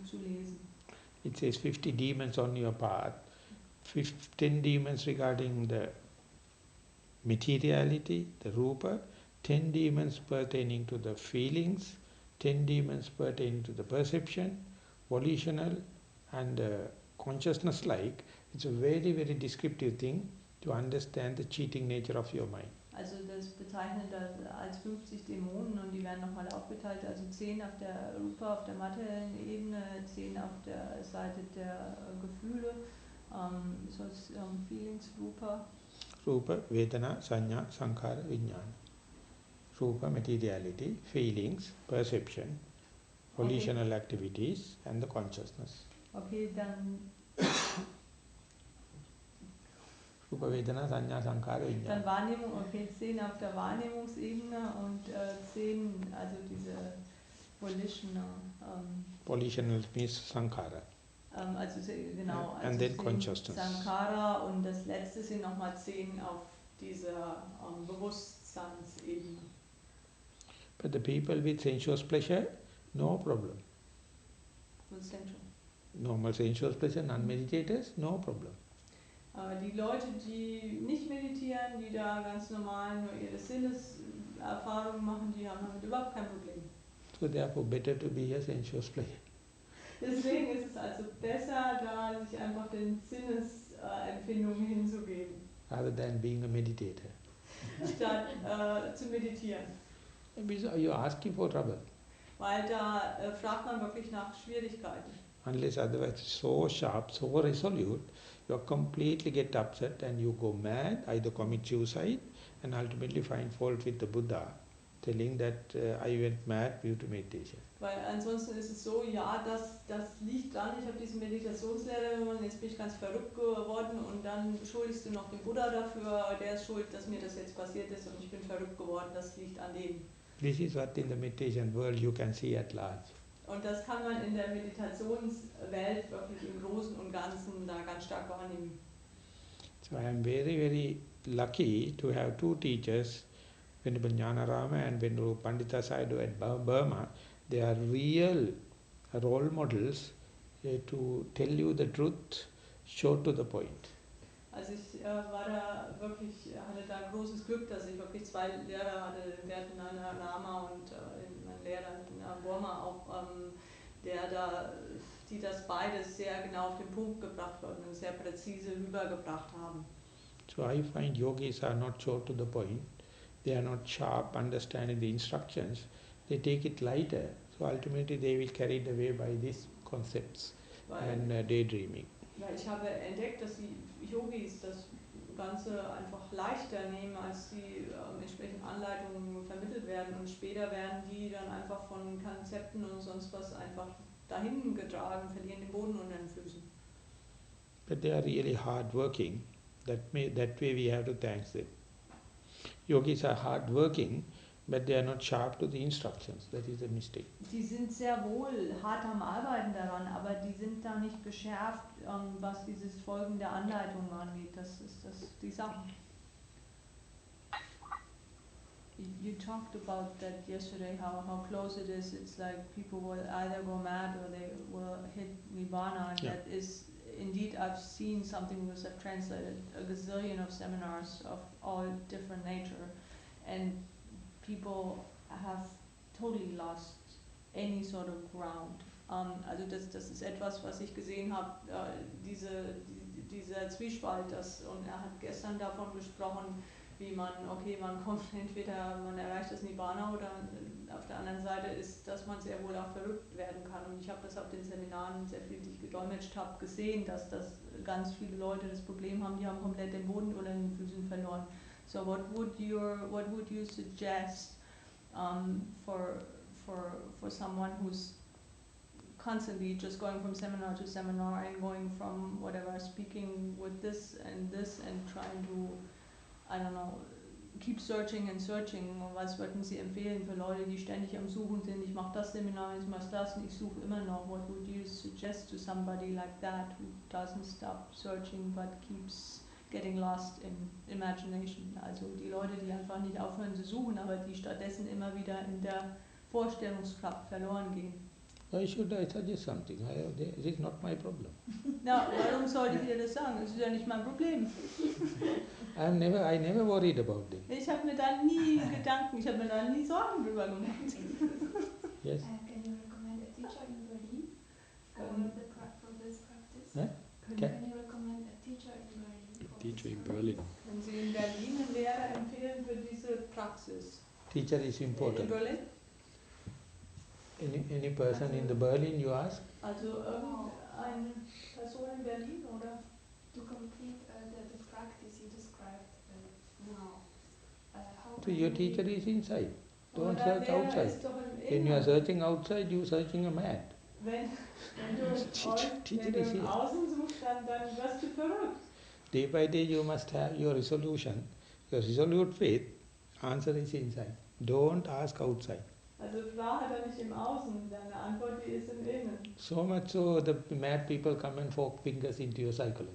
zu lesen. It says 50 demons on your path, 10 demons regarding the materiality, the rupa, 10 demons pertaining to the feelings, 10 demons pertaining to the perception, volitional and consciousness-like. It's a very, very descriptive thing to understand the cheating nature of your mind. Also das bezeichnet das als 50 Dämonen und die werden nochmal aufgeteilt, also 10 auf der Rupa, auf der materiellen Ebene, 10 auf der Seite der Gefühle, so als Feelings Rupa. Rupa, Vedana, Sanya, Sankhara, Vijnana. Rupa, materiality, feelings, perception, volitional activities and the consciousness. Okay, dann Rupa, Vedana, Sanya, Sankhara, Vijnana. Dann Wahrnehmung, okay, 10 auf der Wahrnehmungsebene und 10, also diese volitional. Volitional means Sankhara. Also genau, also and then 10 consciousness. Sankhara und das letzte sind nochmal 10 auf dieser Bewusstseinsebene. But the people with sensuous pleasure, no problem. Was sensual? Normal sensuous pleasure, non-meditators, no problem. Die Leute, die nicht meditieren, die da ganz normal nur ihre Sinneserfahrungen machen, die haben damit überhaupt kein Problem. So therefore better to be a sensuous player. Deswegen ist es also besser, da sich einfach den Sinnesempfindungen hinzugeben, Rather than being a meditator. statt zu meditieren. Because you are asking for trouble. Weil da fragt man wirklich nach Schwierigkeiten. Unless otherwise so sharp, so resolute, you completely get upset and you go mad, either commit suicide and ultimately find fault with the Buddha, telling that I went mad due to meditation. Weil ansonsten ist es so, ja, das liegt dran, ich habe diese Meditationslehre gemacht, jetzt bin ich ganz verrückt geworden und dann schuldigst du noch den Buddha dafür, der ist schuld, dass mir das jetzt passiert ist und ich bin verrückt geworden, das liegt an dem. This is what in the meditation world you can see at large. Und das kann man in der Meditationswelt wirklich im Großen und Ganzen da ganz stark wahrnehmen. So I am very, very lucky to have two teachers, Venerable Jnanarama and Venerable Pandita Sayadaw at Burma. They are real role models to tell you the truth, short to the point. Also ich war da wirklich, hatte da großes Glück, dass ich wirklich zwei Lehrer hatte, den Werten Rama und mein Lehrer in Burma auch, die das beides sehr genau auf den Punkt gebracht haben und sehr präzise rübergebracht haben. So I find yogis are not short to the point. They are not sharp understanding the instructions. They take it lighter. So ultimately they will carried away by these concepts and daydreaming. Weil ich habe entdeckt, dass die Yogis das Ganze einfach leichter nehmen, als die entsprechenden Anleitungen vermittelt werden und später werden die dann einfach von Konzepten und sonst was einfach dahin getragen, verlieren den Boden unter den Füßen. But they are really hard working. That way we have to thank them. Yogis are hard working, but they are not sharp to the instructions. That is a mistake. Die sind sehr wohl hart am Arbeiten daran, aber die sind da nicht geschärft, was dieses Folgen der Anleitungen angeht. Das ist die Sache. You talked about that yesterday, how close it is. It's like people will either go mad or they will hit Nibbana, and Yeah. that is indeed I've seen something because I've translated a gazillion of seminars of all different nature, and people have totally lost any sort of ground. Also das ist etwas, was ich gesehen habe, dieser Zwiespalt, und er hat gestern davon gesprochen, wie man kommt entweder, man erreicht das Nibbana, oder auf der anderen Seite ist, dass man sehr wohl auch verrückt werden kann. Und ich habe das auf den Seminaren, sehr viel, die ich gedolmetscht habe, gesehen, dass das ganz viele Leute das Problem haben, die haben komplett den Boden unter den Füßen verloren. So what would you suggest for someone who's constantly just going from seminar to seminar and going from whatever, speaking with this and trying to, I don't know, keep searching and searching. Was würden Sie empfehlen für Leute, die ständig am Suchen sind? Ich mache das Seminar, ich mache das und ich suche immer noch. What would you suggest to somebody like that who doesn't stop searching but keeps getting lost in imagination? Also die Leute, die einfach nicht aufhören zu suchen, aber die stattdessen immer wieder in der Vorstellungskraft verloren gehen. Why should I suggest something? It is not my problem. Na, warum sollte ich dir das sagen? Das ist ja nicht mein Problem. I never worried about them. Ich habe mir da nie Sorgen drüber gemacht. Yes. Can you recommend a teacher in Berlin for this practice? Huh? Can you recommend a teacher in Berlin? Teacher in Berlin. Können Sie in Berlin einen Lehrer empfehlen für diese Praxis? Teacher is important. In Berlin? Any person in the Berlin you ask? Also irgendeine Person in Berlin, oder? To complete the practice you described now. So your teacher is inside. Don't Oder search Lehrer outside. ist doch im When you are Inneren. searching outside, you are searching a mad. Wenn Teacher du is im here. Außen suchst, dann wirst du verrückt. Day by day you must have your resolution, your resolute faith. Answer is inside. Don't ask outside. Also frage doch nicht im Außen, deine Antwort, die ist im Innen. So much so the mad people come and poke fingers into your psychology.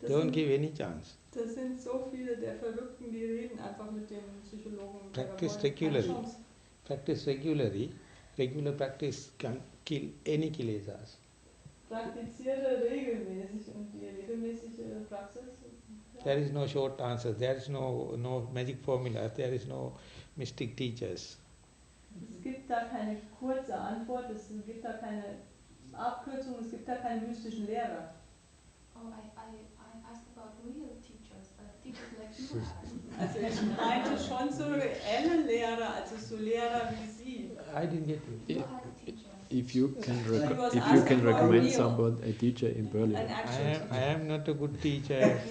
Don't give any chance. Das sind so viele der Verrückten, die reden einfach mit den Psychologen. Practice regularly. Practice regularly. Regular practice can kill any kilesas. Praktiziere regelmäßig, und die regelmäßige Praxis. Ja. There is no short answer. There is no magic formula. There is no mystic teachers. Es gibt da keine kurze Antwort, es gibt da keine Abkürzung, es gibt da keine mystischen Lehrer. Oh, I asked about real teachers, teachers like you are. Also ich meinte schon so reelle Lehrer, also so Lehrer wie Sie. I didn't get you. You have teachers. If you asking can for recommend real. someone a teacher in Berlin. An actual I am not a good teacher.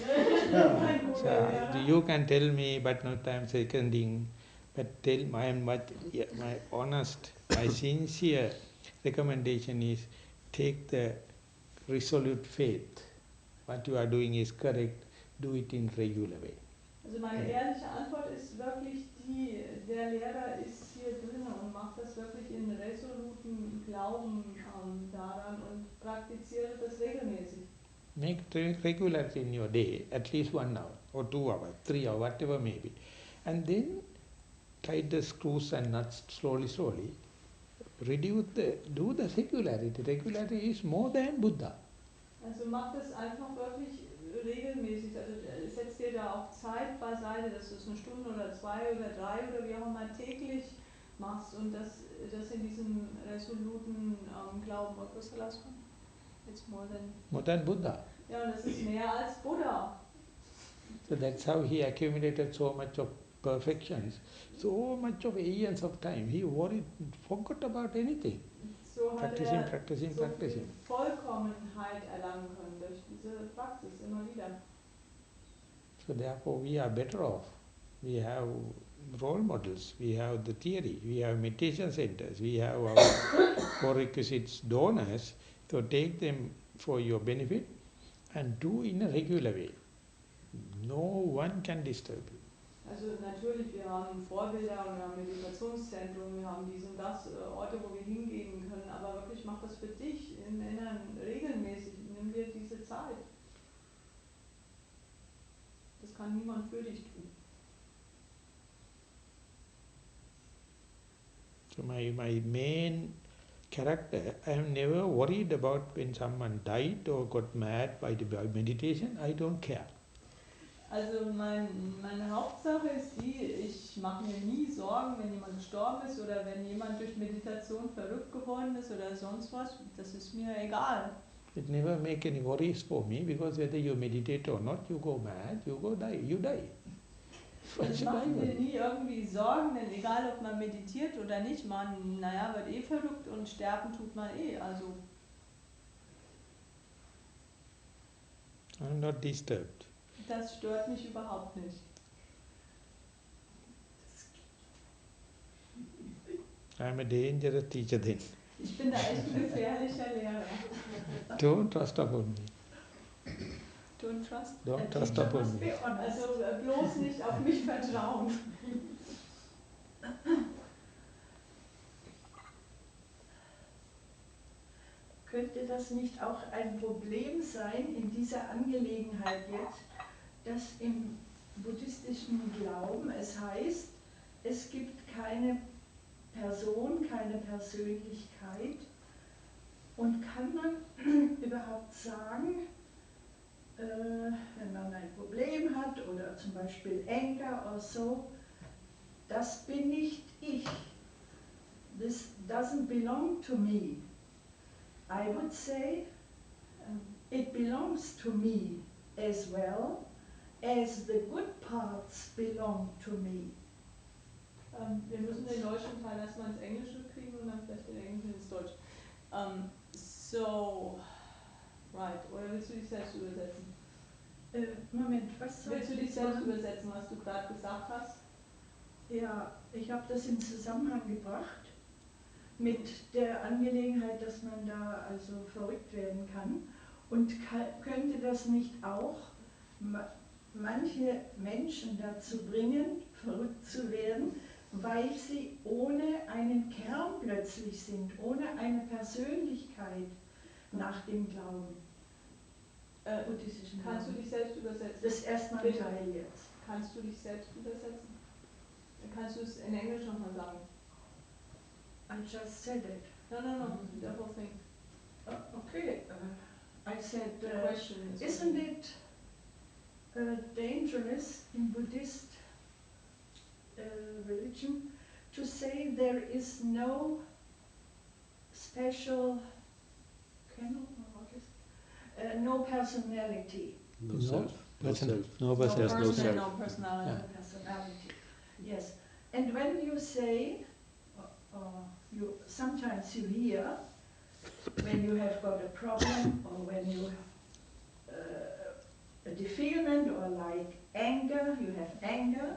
So you can tell me, but not I am seconding. But tell my honest, my sincere recommendation is take the resolute faith. What you are doing is correct. Do it in regular way. Also meine ehrliche Antwort ist wirklich die, der Lehrer ist hier drin und macht das wirklich in resoluten Glauben daran und praktiziere das regelmäßig. Make regularity in your day, at least 1 hour, or 2 hours, 3 hours, whatever may be. And then tight the screws and nuts slowly. Do the regularity. Regularity is more than Buddha. Also mach das einfach wirklich regelmäßig. Also setz dir da auch Zeit beiseite, dass du es 1 Stunde oder 2 oder 3 oder wie auch immer täglich machst und das in diesem resoluten Glauben. What was the last one? It's more than Buddha. Ja, und das ist mehr als Buddha. So that's how he accumulated so much of perfections, so much of aeons of time. He forgot about anything. So hat Practicing. viel Vollkommenheit erlangen können durch diese Praxis immer wieder. So therefore we are better off. We have role models, we have the theory, we have meditation centers, we have our four-requisites donors. So take them for your benefit and do in a regular way. No one can disturb you. Also natürlich, wir haben Vorbilder und wir haben Meditationszentren, wir haben dies und das, Orte, wo wir hingehen können, aber wirklich mach das für dich im Inneren regelmäßig, nimm dir diese Zeit. Das kann niemand für dich tun. So my main character, I am never worried about when someone died or got mad by meditation. I don't care. Also meine Hauptsache ist die, ich mache mir nie Sorgen, wenn jemand gestorben ist oder wenn jemand durch Meditation verrückt geworden ist oder sonst was. Das ist mir egal. It never make any worries for me, because whether you meditate or not, you go mad, you go die, you die. Das macht mir nie irgendwie Sorgen, denn egal ob man meditiert oder nicht, man, naja, wird eh verrückt und sterben tut man eh. Also I'm not disturbed. das stört mich überhaupt nicht. I'm a dangerous teacher then. Ich bin da echt ein gefährlicher Lehrer. Don't trust upon me. Don't trust. Don't trust upon me. Also bloß nicht auf mich vertrauen. Könnte das nicht auch ein Problem sein in dieser Angelegenheit jetzt, dass im buddhistischen Glauben es heißt, es gibt keine Person, keine Persönlichkeit, und kann man überhaupt sagen, wenn man ein Problem hat oder zum Beispiel Anger oder so, das bin nicht ich. This doesn't belong to me. I would say it belongs to me as well as the good parts belong to me. Wir müssen den deutschen Teil erstmal ins Englische kriegen und dann vielleicht den englischen ins Deutsch. So, right. Oder willst du dich selbst übersetzen? Moment, was soll Willst du dich selbst übersetzen, was du gerade gesagt hast? Ja, ich habe das in Zusammenhang gebracht mit der Angelegenheit, dass man da also verrückt werden kann. Und könnte das nicht auch manche Menschen dazu bringen, verrückt zu werden, weil sie ohne einen Kern plötzlich sind, ohne eine Persönlichkeit nach dem Glauben? Kannst du dich selbst übersetzen? Das ist erstmal ein Teil jetzt. Kannst du dich selbst übersetzen? Kannst du es in Englisch nochmal sagen? I just said it. No, the whole thing. Okay, I said, The question is isn't it dangerous in Buddhist religion to say there is no special no personality? No self. No self. No There's person. no self. No personality. No personality. Yes. And when you say, you sometimes you hear, when you have got a problem or when you a defilement or like anger, you have anger,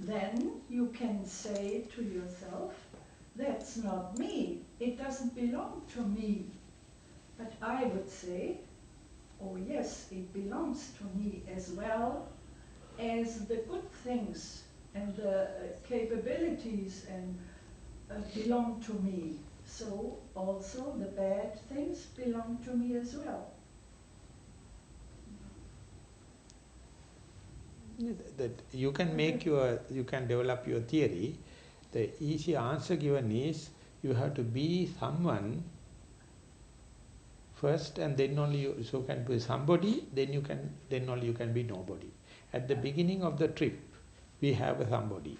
then you can say to yourself, that's not me, it doesn't belong to me. But I would say, oh yes, it belongs to me as well as the good things and the capabilities and belong to me. So also the bad things belong to me as well. That you can you can develop your theory. The easy answer given is, you have to be someone first, and then only you can be somebody, then only you can be nobody. At the beginning of the trip, we have a somebody.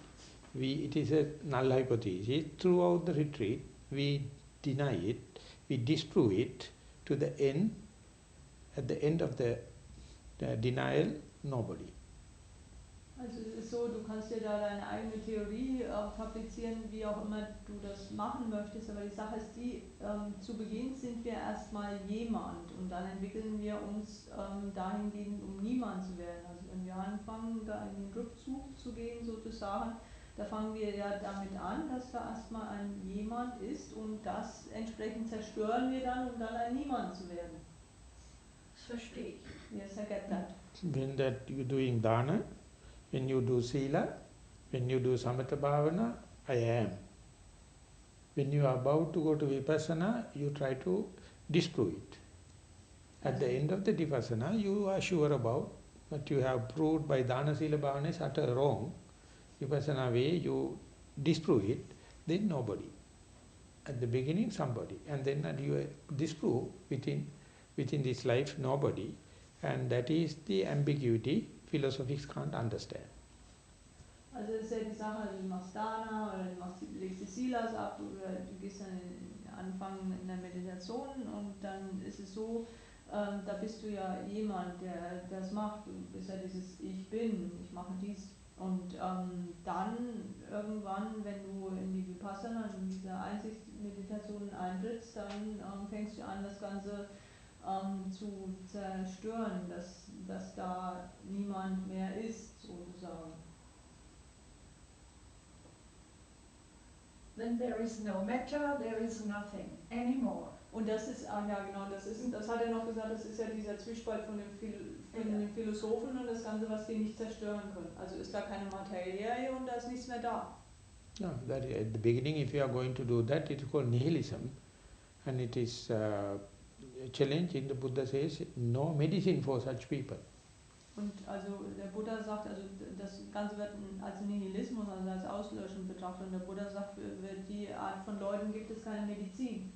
It is a null hypothesis. Throughout the retreat, we deny it, we disprove it to the end. At the end of the denial, nobody. Also es ist so, du kannst dir da deine eigene Theorie fabrizieren, wie auch immer du das machen möchtest, aber die Sache ist die, zu Beginn sind wir erstmal jemand und dann entwickeln wir uns dahingehend, um niemand zu werden. Also wenn wir anfangen, da in den Rückzug zu gehen sozusagen, da fangen wir ja damit an, dass da erstmal ein jemand ist und das entsprechend zerstören wir dann, um dann ein Niemand zu werden. Das verstehe ich. Yes, I get that. When that you doing dana, when you do sila, when you do samatha bhavana, I am. When you are about to go to vipassana, you try to disprove it. At the end of the vipassana, you are sure about what you have proved by dana sila bhavana is utter wrong. Vipassana way, you disprove it, then nobody. At the beginning, somebody, and then you disprove within this life, nobody, and that is the ambiguity philosophies can't understand. Also das ist ja die Sache, also du machst Dana oder du machst, legst die Silas ab oder du gehst dann in den Anfang in der Meditation und dann ist es so, da bist du ja jemand, der das macht. Du bist ja dieses Ich bin, ich mache dies. Und dann irgendwann, wenn du in die Vipassana, also in diese Einsichtsmeditation eintrittst, dann fängst du an, das Ganze zu zerstören, dass da niemand mehr ist, sozusagen. Then there is no matter, there is nothing anymore. Und das ist, ja genau, das hat er noch gesagt, das ist ja dieser Zwiespalt von den Philosophen und das Ganze, was die nicht zerstören können. Also ist da keine Materie und da ist nichts mehr da. No, that at the beginning, if you are going to do that, it is called nihilism, and it is challenging. The Buddha says no medicine for such people. Und also der Buddha sagt, also das Ganze wird als Nihilismus, also als Auslöschen betrachtet. Und der Buddha sagt, für die Art von Leuten gibt es keine Medizin.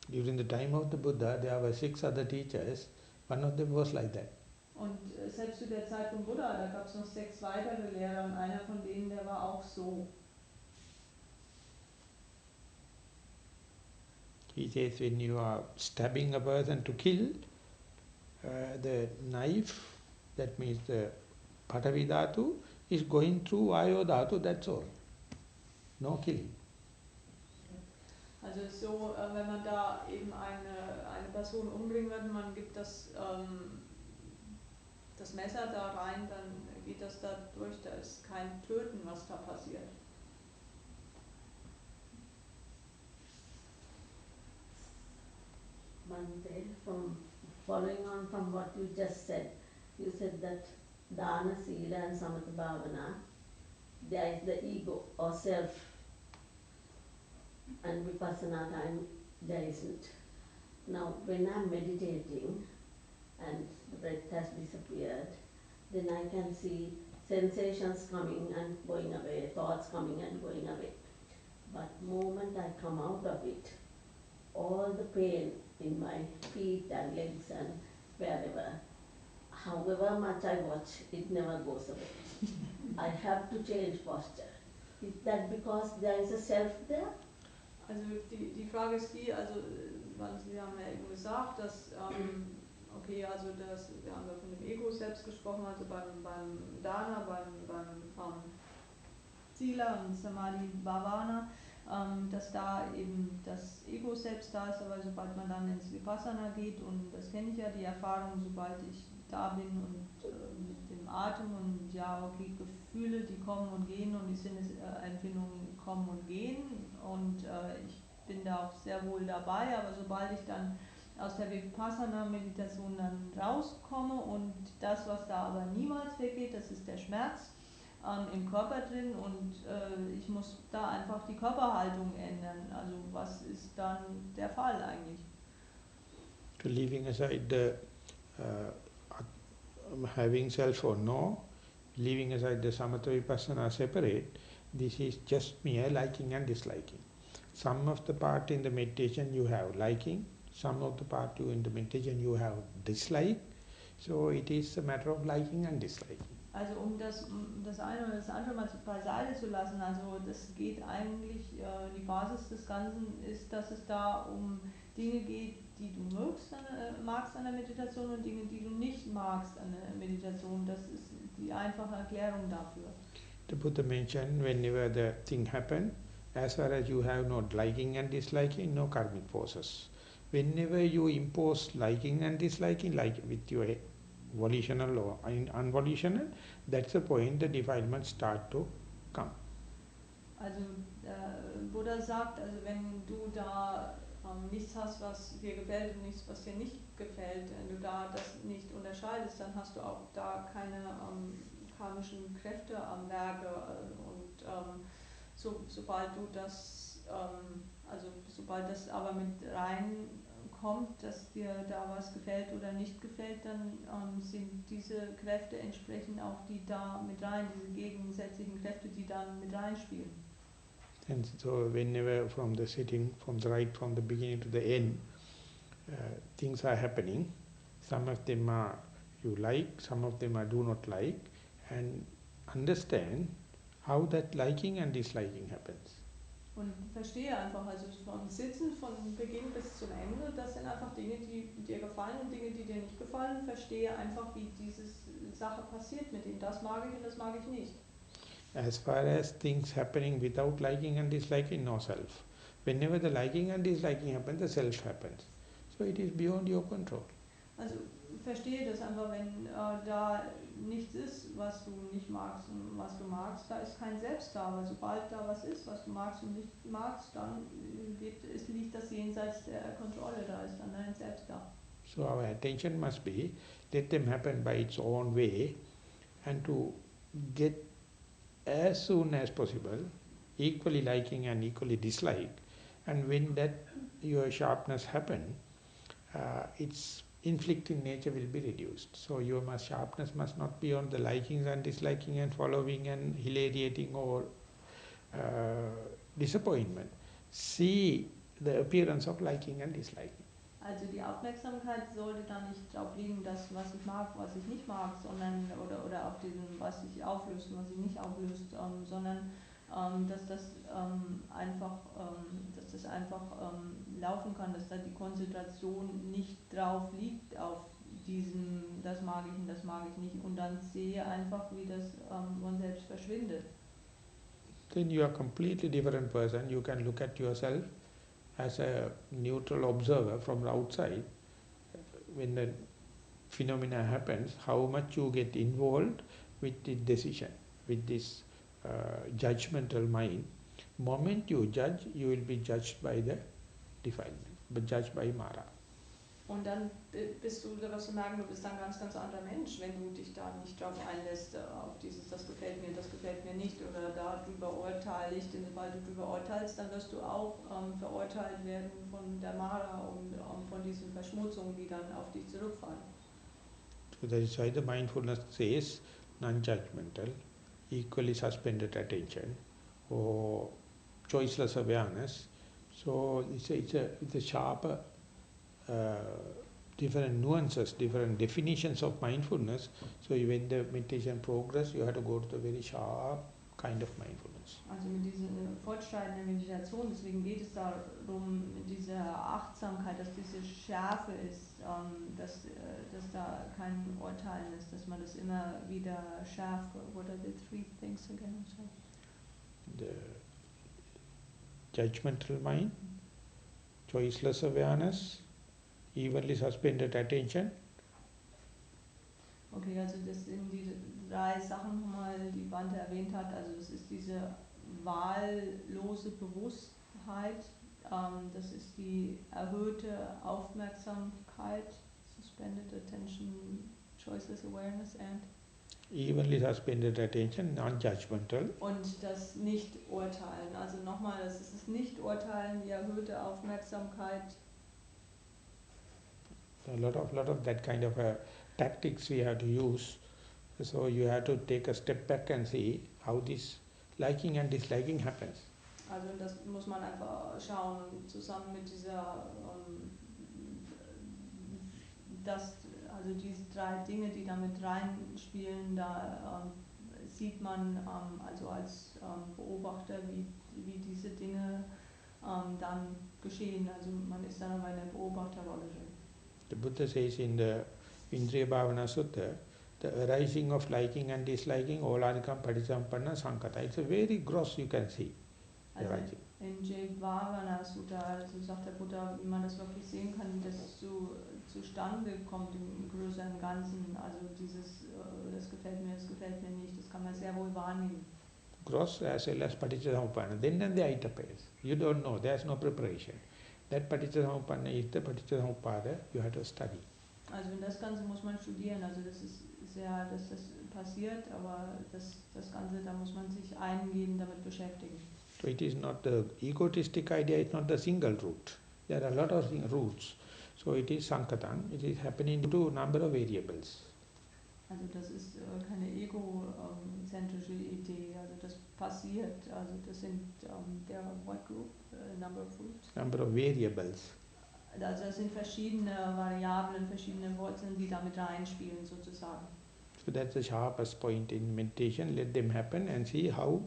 During the time of the Buddha, there were 6 other teachers. One of them was like that. Und selbst zu der Zeit von Buddha, da gab es noch 6 weitere Lehrer und einer von denen, der war auch so. He says when you are stabbing a person to kill, the knife, that means the Patavi Dhatu, is going through Vayu Dhatu, that's all. No killing. Also es ist so, wenn man da eben eine Person umbringen wird, man gibt das Messer da rein, dann geht das da durch, da ist kein Töten, was da passiert. Bhante, from following on from what you just said, you said that Dana, Sila and Samatha Bhavana, there is the ego or self, and Vipassana time there isn't. Now when I'm meditating and the breath has disappeared, then I can see sensations coming and going away, thoughts coming and going away. But moment I come out of it, all the pain in my feet and legs and wherever, however much I watch, it never goes away. I have to change posture. Is that because there is a self there? Also die Frage ist die, also Sie haben ja eben gesagt, dass, okay, also wir haben ja von dem Ego selbst gesprochen, also beim Dana, beim Sila und Samadhi Bhavana, dass da eben das Ego selbst da ist, aber sobald man dann ins Vipassana geht, und das kenne ich ja, die Erfahrung, sobald ich da bin und mit dem Atem und ja, okay, Gefühle, die kommen und gehen und die Sinnesempfindungen kommen und gehen und ich bin da auch sehr wohl dabei, aber sobald ich dann aus der Vipassana-Meditation dann rauskomme und das, was da aber niemals weggeht, das ist der Schmerz, im Körper drin und ich muss da einfach die Körperhaltung ändern. Also was ist dann der Fall eigentlich? So leaving aside the having self or no, leaving aside the Samatha Vipassana separate, this is just mere liking and disliking. Some of the part in the meditation you have liking, some of the part you in the meditation you have dislike. So it is a matter of liking and disliking. Also das eine oder das andere mal beiseite zu lassen, also das geht eigentlich, die Basis des Ganzen ist, dass es da um Dinge geht, die du magst an der Meditation und Dinge, die du nicht magst an der Meditation. Das ist die einfache Erklärung dafür. The Buddha mentioned whenever the thing happen, as far as you have not liking and disliking, no karmic forces. Whenever you impose liking and disliking, like with your volitional or unvolitional, that's the point the defilements start to come. Also der Buddha sagt, also wenn du da nichts hast, was dir gefällt und nichts, was dir nicht gefällt, wenn du da das nicht unterscheidest, dann hast du auch da keine karmischen Kräfte am Werke und sobald du das, also sobald das aber mit reinkommt, dass dir da was gefällt oder nicht gefällt, dann sind diese Kräfte entsprechend auch die da mit rein, diese gegensätzlichen Kräfte, die dann mit reinspielen. And so whenever from the sitting, from the right, from the beginning to the end, things are happening. Some of them are you like, some of them are do not like, and understand how that liking and disliking happens. Und verstehe einfach, also vom Sitzen, von Beginn bis zum Ende, das sind einfach Dinge, die dir gefallen und Dinge, die dir nicht gefallen. Verstehe einfach, wie diese Sache passiert mit dem, das mag ich und das mag ich nicht. As far as things happening without liking and disliking, no self. Whenever the liking and disliking happens, the self happens. So it is beyond your control. Also verstehe das einfach, wenn da nichts ist, was du nicht magst und was du magst, da ist kein Selbst da. Aber sobald da was ist, was du magst und nicht magst, dann liegt das jenseits der Kontrolle, da ist dann dein Selbst da. So our attention must be, let them happen by its own way, and to get as soon as possible equally liking and equally dislike. And when that your sharpness happen, its inflicting nature will be reduced. So your sharpness must not be on the likings and disliking and following and hilariating or disappointment. See the appearance of liking and disliking. Also die Aufmerksamkeit sollte da nicht drauf liegen, das, was ich mag, was ich nicht mag, sondern oder auf diesem, was sich auflöst und was sich nicht auflöst, sondern dass das einfach laufen kann, dass da die Konzentration nicht drauf liegt auf diesem, das mag ich und das mag ich nicht, und dann sehe einfach, wie das von selbst verschwindet. Then you are a completely different person. You can look at yourself as a neutral observer from the outside. When the phenomena happens, how much you get involved with the decision, with this judgmental mind. Moment you judge, you will be judged by the defilement, but judged by Mara. Und dann da wirst du merken, du bist ein ganz, ganz anderer Mensch, wenn du dich da nicht drauf einlässt, auf dieses, das gefällt mir nicht, oder darüber urteile ich, denn sobald du darüber urteilst, dann wirst du auch verurteilt werden von der Mara und von diesen Verschmutzungen, die dann auf dich zurückfallen. So that is why the mindfulness says non-judgmental, equally suspended attention, or choiceless awareness. So it's a sharper different nuances, different definitions of mindfulness. So when the meditation progress, you have to go to the very sharp kind of mindfulness. Also mit dieser fortschreitenden Meditation, deswegen geht es darum, mit dieser Achtsamkeit, dass diese Schärfe ist, dass da kein Urteilen ist, dass man das immer wieder schärft. What are the three things again? I'm sorry. The judgmental mind, choiceless awareness, evenly suspended attention. Okay, also das sind diese drei Sachen nochmal, die Bhante erwähnt hat. Also das ist diese wahllose Bewusstheit, das ist die erhöhte Aufmerksamkeit, suspended attention, choiceless awareness and Evenly suspended attention, non-judgmental. und das Nicht-Urteilen. Also nochmal, das ist das Nicht-Urteilen, die erhöhte Aufmerksamkeit. A lot of that kind of tactics we have to use. So you have to take a step back and see how this liking and disliking happens. Also das muss man einfach schauen, zusammen mit dieser, also diese drei Dinge, die da mit reinspielen, da sieht man also als Beobachter, wie diese Dinge dann geschehen. Also man ist dann aber in der Beobachterrolle drin. The Buddha says in the Indriya Bhavana Sutta, the arising of liking and disliking, Oladikam Patisampanna Sankata. It's a very gross, you can see. Also in Vibhanga Sutta, also sagt der Buddha, wie man das wirklich sehen kann, wie das zustande kommt im größeren Ganzen. Also dieses, das gefällt mir nicht, das kann man sehr wohl wahrnehmen. Gross as well as Patichcha Samuppada. Then and there it appears. You don't know, there's no preparation. That Patichcha Samuppada is the Patichcha Samuppada you have to study. Also in das Ganze muss man studieren, also das ist sehr, dass das passiert, aber das Ganze, da muss man sich eingehend damit beschäftigen. So it is not the egotistic idea, it's not the single root. There are a lot of roots. So it is Sankatan, it is happening due to number of variables. Also das ist keine egozentrische Idee, also das passiert, also das sind there are what group, number of groups? Number of variables. Also das sind verschiedene Variablen, verschiedene Wurzeln, die damit reinspielen sozusagen. So that's the sharpest point in meditation. Let them happen and see how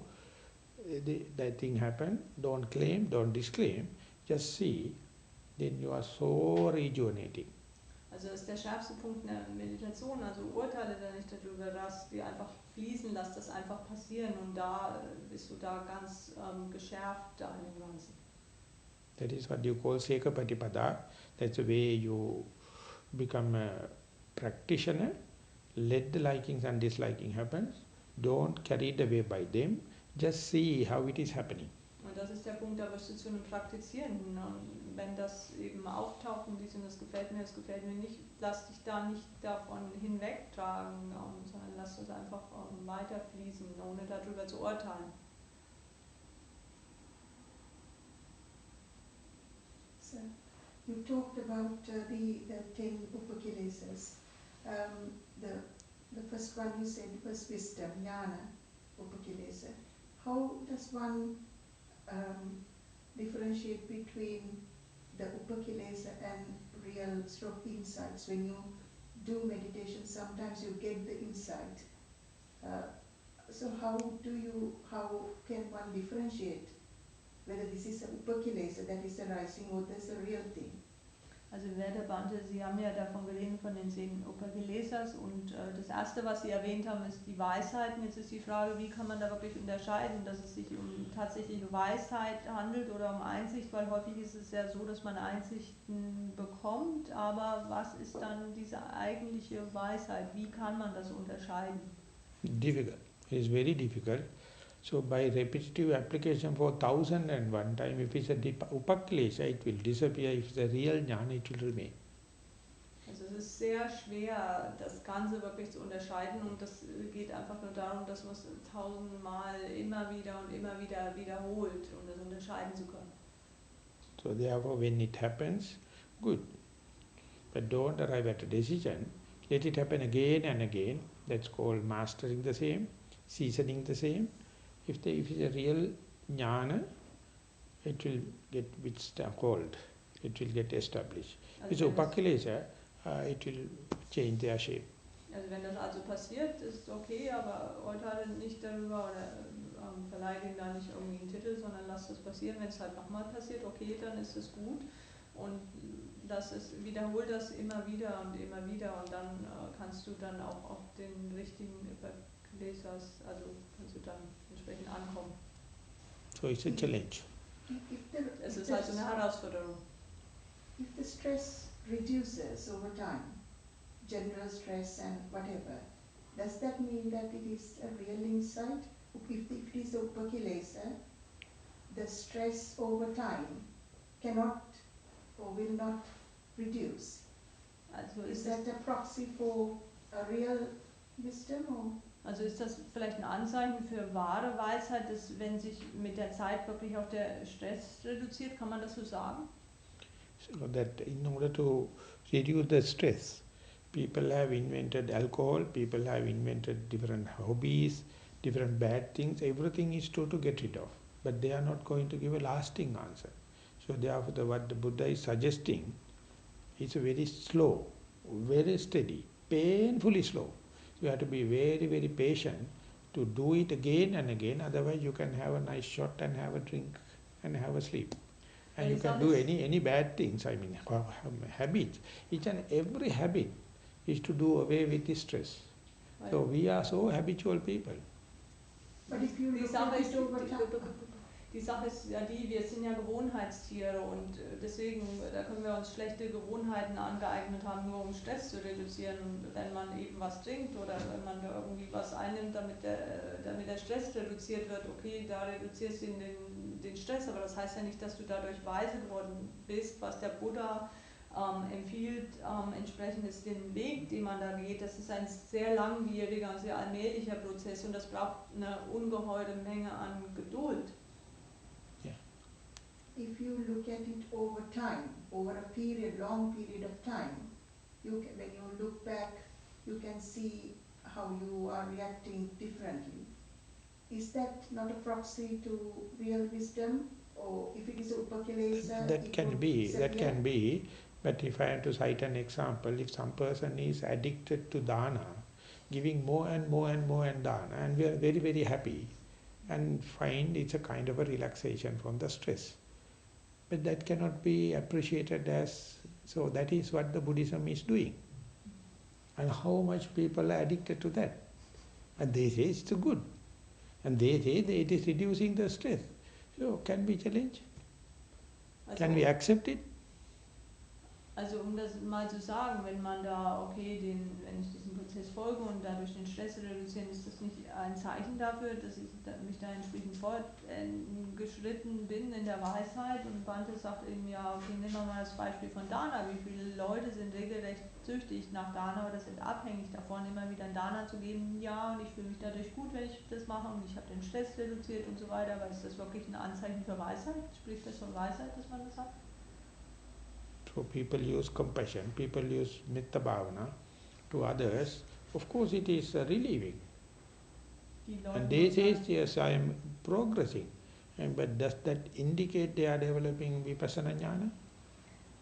that thing happen. Don't claim, don't disclaim. Just see. Then you are so rejuvenating. Also das ist der schärfste Punkt in der Meditation, also urteile da nicht darüber, dass die einfach fließen, lass das einfach passieren und da bist du da ganz geschärft da in dem Ganzen. That is what you call Seka Patipada. That's the way you become a practitioner. Let the likings and disliking happen. Don't carry it away by them. Just see how it is happening. Und das ist der Punkt, da wirst du zu einem Praktizierenden. Und wenn das eben auftaucht und dies und das gefällt mir nicht, lass dich da nicht davon hinwegtragen, sondern lass es einfach weiterfließen, ohne darüber zu urteilen. So, you talked about the 10 upakilesas. The first one you said was wisdom, jnana, upakilesa. How does one differentiate between the upakilesa and real stroke insights? When you do meditation, sometimes you get the insight. So how can one differentiate whether this is a upakilesa that is arising or there's a real thing? Also Werte Bhante, Sie haben ja davon geredet, von den 10 Upakilesas und das erste, was Sie erwähnt haben, ist die Weisheiten. Jetzt ist die Frage, wie kann man da wirklich unterscheiden, dass es sich um tatsächliche Weisheit handelt oder um Einsicht, weil häufig ist es ja so, dass man Einsichten bekommt, aber was ist dann diese eigentliche Weisheit? Wie kann man das unterscheiden? Difficult. It is very difficult. So by repetitive application for 1001 time, if it's a upaklesha, it will disappear. If it's a real jnana, it will remain. Also es ist sehr schwer, das Ganze wirklich zu unterscheiden und das geht einfach nur darum, dass man es 1000-mal immer wieder und immer wieder wiederholt, um das unterscheiden zu können. So therefore when it happens, good. But don't arrive at a decision. Let it happen again and again. That's called mastering the same, seasoning the same. If it's a real jnana, it will get hold. It will get established. If it's upakilesha, it will change their shape. Also wenn das also passiert, ist okay, aber urteile nicht darüber oder verleihe ihm da nicht irgendwie einen Titel, sondern lass das passieren. Wenn es halt nochmal passiert, okay, dann ist es gut und wiederhol das immer wieder und dann kannst du dann auch auf den richtigen Upakilesas, also kannst du dann entsprechend ankommen. So it's a challenge. Es ist also eine Herausforderung. If the stress reduces over time, general stress and whatever, does that mean that it is a real insight? If it is a upakilesa, the stress over time cannot or will not reduce. Also is that a proxy for a real wisdom or? Also ist das vielleicht ein Anzeichen für wahre Weisheit, dass wenn sich mit der Zeit wirklich auch der Stress reduziert, kann man das so sagen? So that in order to reduce the stress, people have invented alcohol, people have invented different hobbies, different bad things, everything is to get rid of. But they are not going to give a lasting answer. So therefore what the Buddha is suggesting is very slow, very steady, painfully slow. You have to be very, very patient to do it again and again, otherwise you can have a nice shot and have a drink and have a sleep. And you can do any bad things, I mean habits. Each and every habit is to do away with the stress. Right. So we are so habitual people. But if you look at it over time. Die Sache ist ja die, wir sind ja Gewohnheitstiere und deswegen, da können wir uns schlechte Gewohnheiten angeeignet haben, nur um Stress zu reduzieren. Und wenn man eben was trinkt oder wenn man da irgendwie was einnimmt, damit der Stress reduziert wird, okay, da reduzierst du den Stress, aber das heißt ja nicht, dass du dadurch weise geworden bist, was der Buddha empfiehlt, entsprechend ist den Weg, den man da geht, das ist ein sehr langwieriger und sehr allmählicher Prozess und das braucht eine ungeheure Menge an Geduld. If you look at it over time, over a long period of time, when you look back, you can see how you are reacting differently. Is that not a proxy to real wisdom? Or if it is upakilesa, That it can would be, that disappear? can be. But if I have to cite an example, if some person is addicted to dana, giving more and more and more and dana, and we are very, very happy, and find it's a kind of a relaxation from the stress. But that cannot be appreciated as, so that is what the Buddhism is doing. And how much people are addicted to that. And they say it's good. And they say that it is reducing the stress. So can we challenge? Can we Also, accept it? also um das mal zu sagen, wenn man da, okay, wenn ich diesem Prozess folge und dadurch den Stress reduzieren, ist das nicht ein Zeichen dafür, dass ich mich da entsprechend fortgeschritten bin in der Weisheit? Und Bhante sagt eben, ja, okay, nehmen wir mal das Beispiel von Dana. Wie viele Leute sind regelrecht süchtig nach Dana oder sind abhängig davon, immer wieder ein Dana zu geben? Ja, und ich fühle mich dadurch gut, wenn ich das mache und ich habe den Stress reduziert und so weiter. Aber ist das wirklich ein Anzeichen für Weisheit? Spricht das von Weisheit, dass man das sagt? So people use compassion, people use metta bhavana to others. Of course it is relieving. Die Leute And they say, nutzen, yes, I am progressing. But does that indicate they are developing vipassana jnana?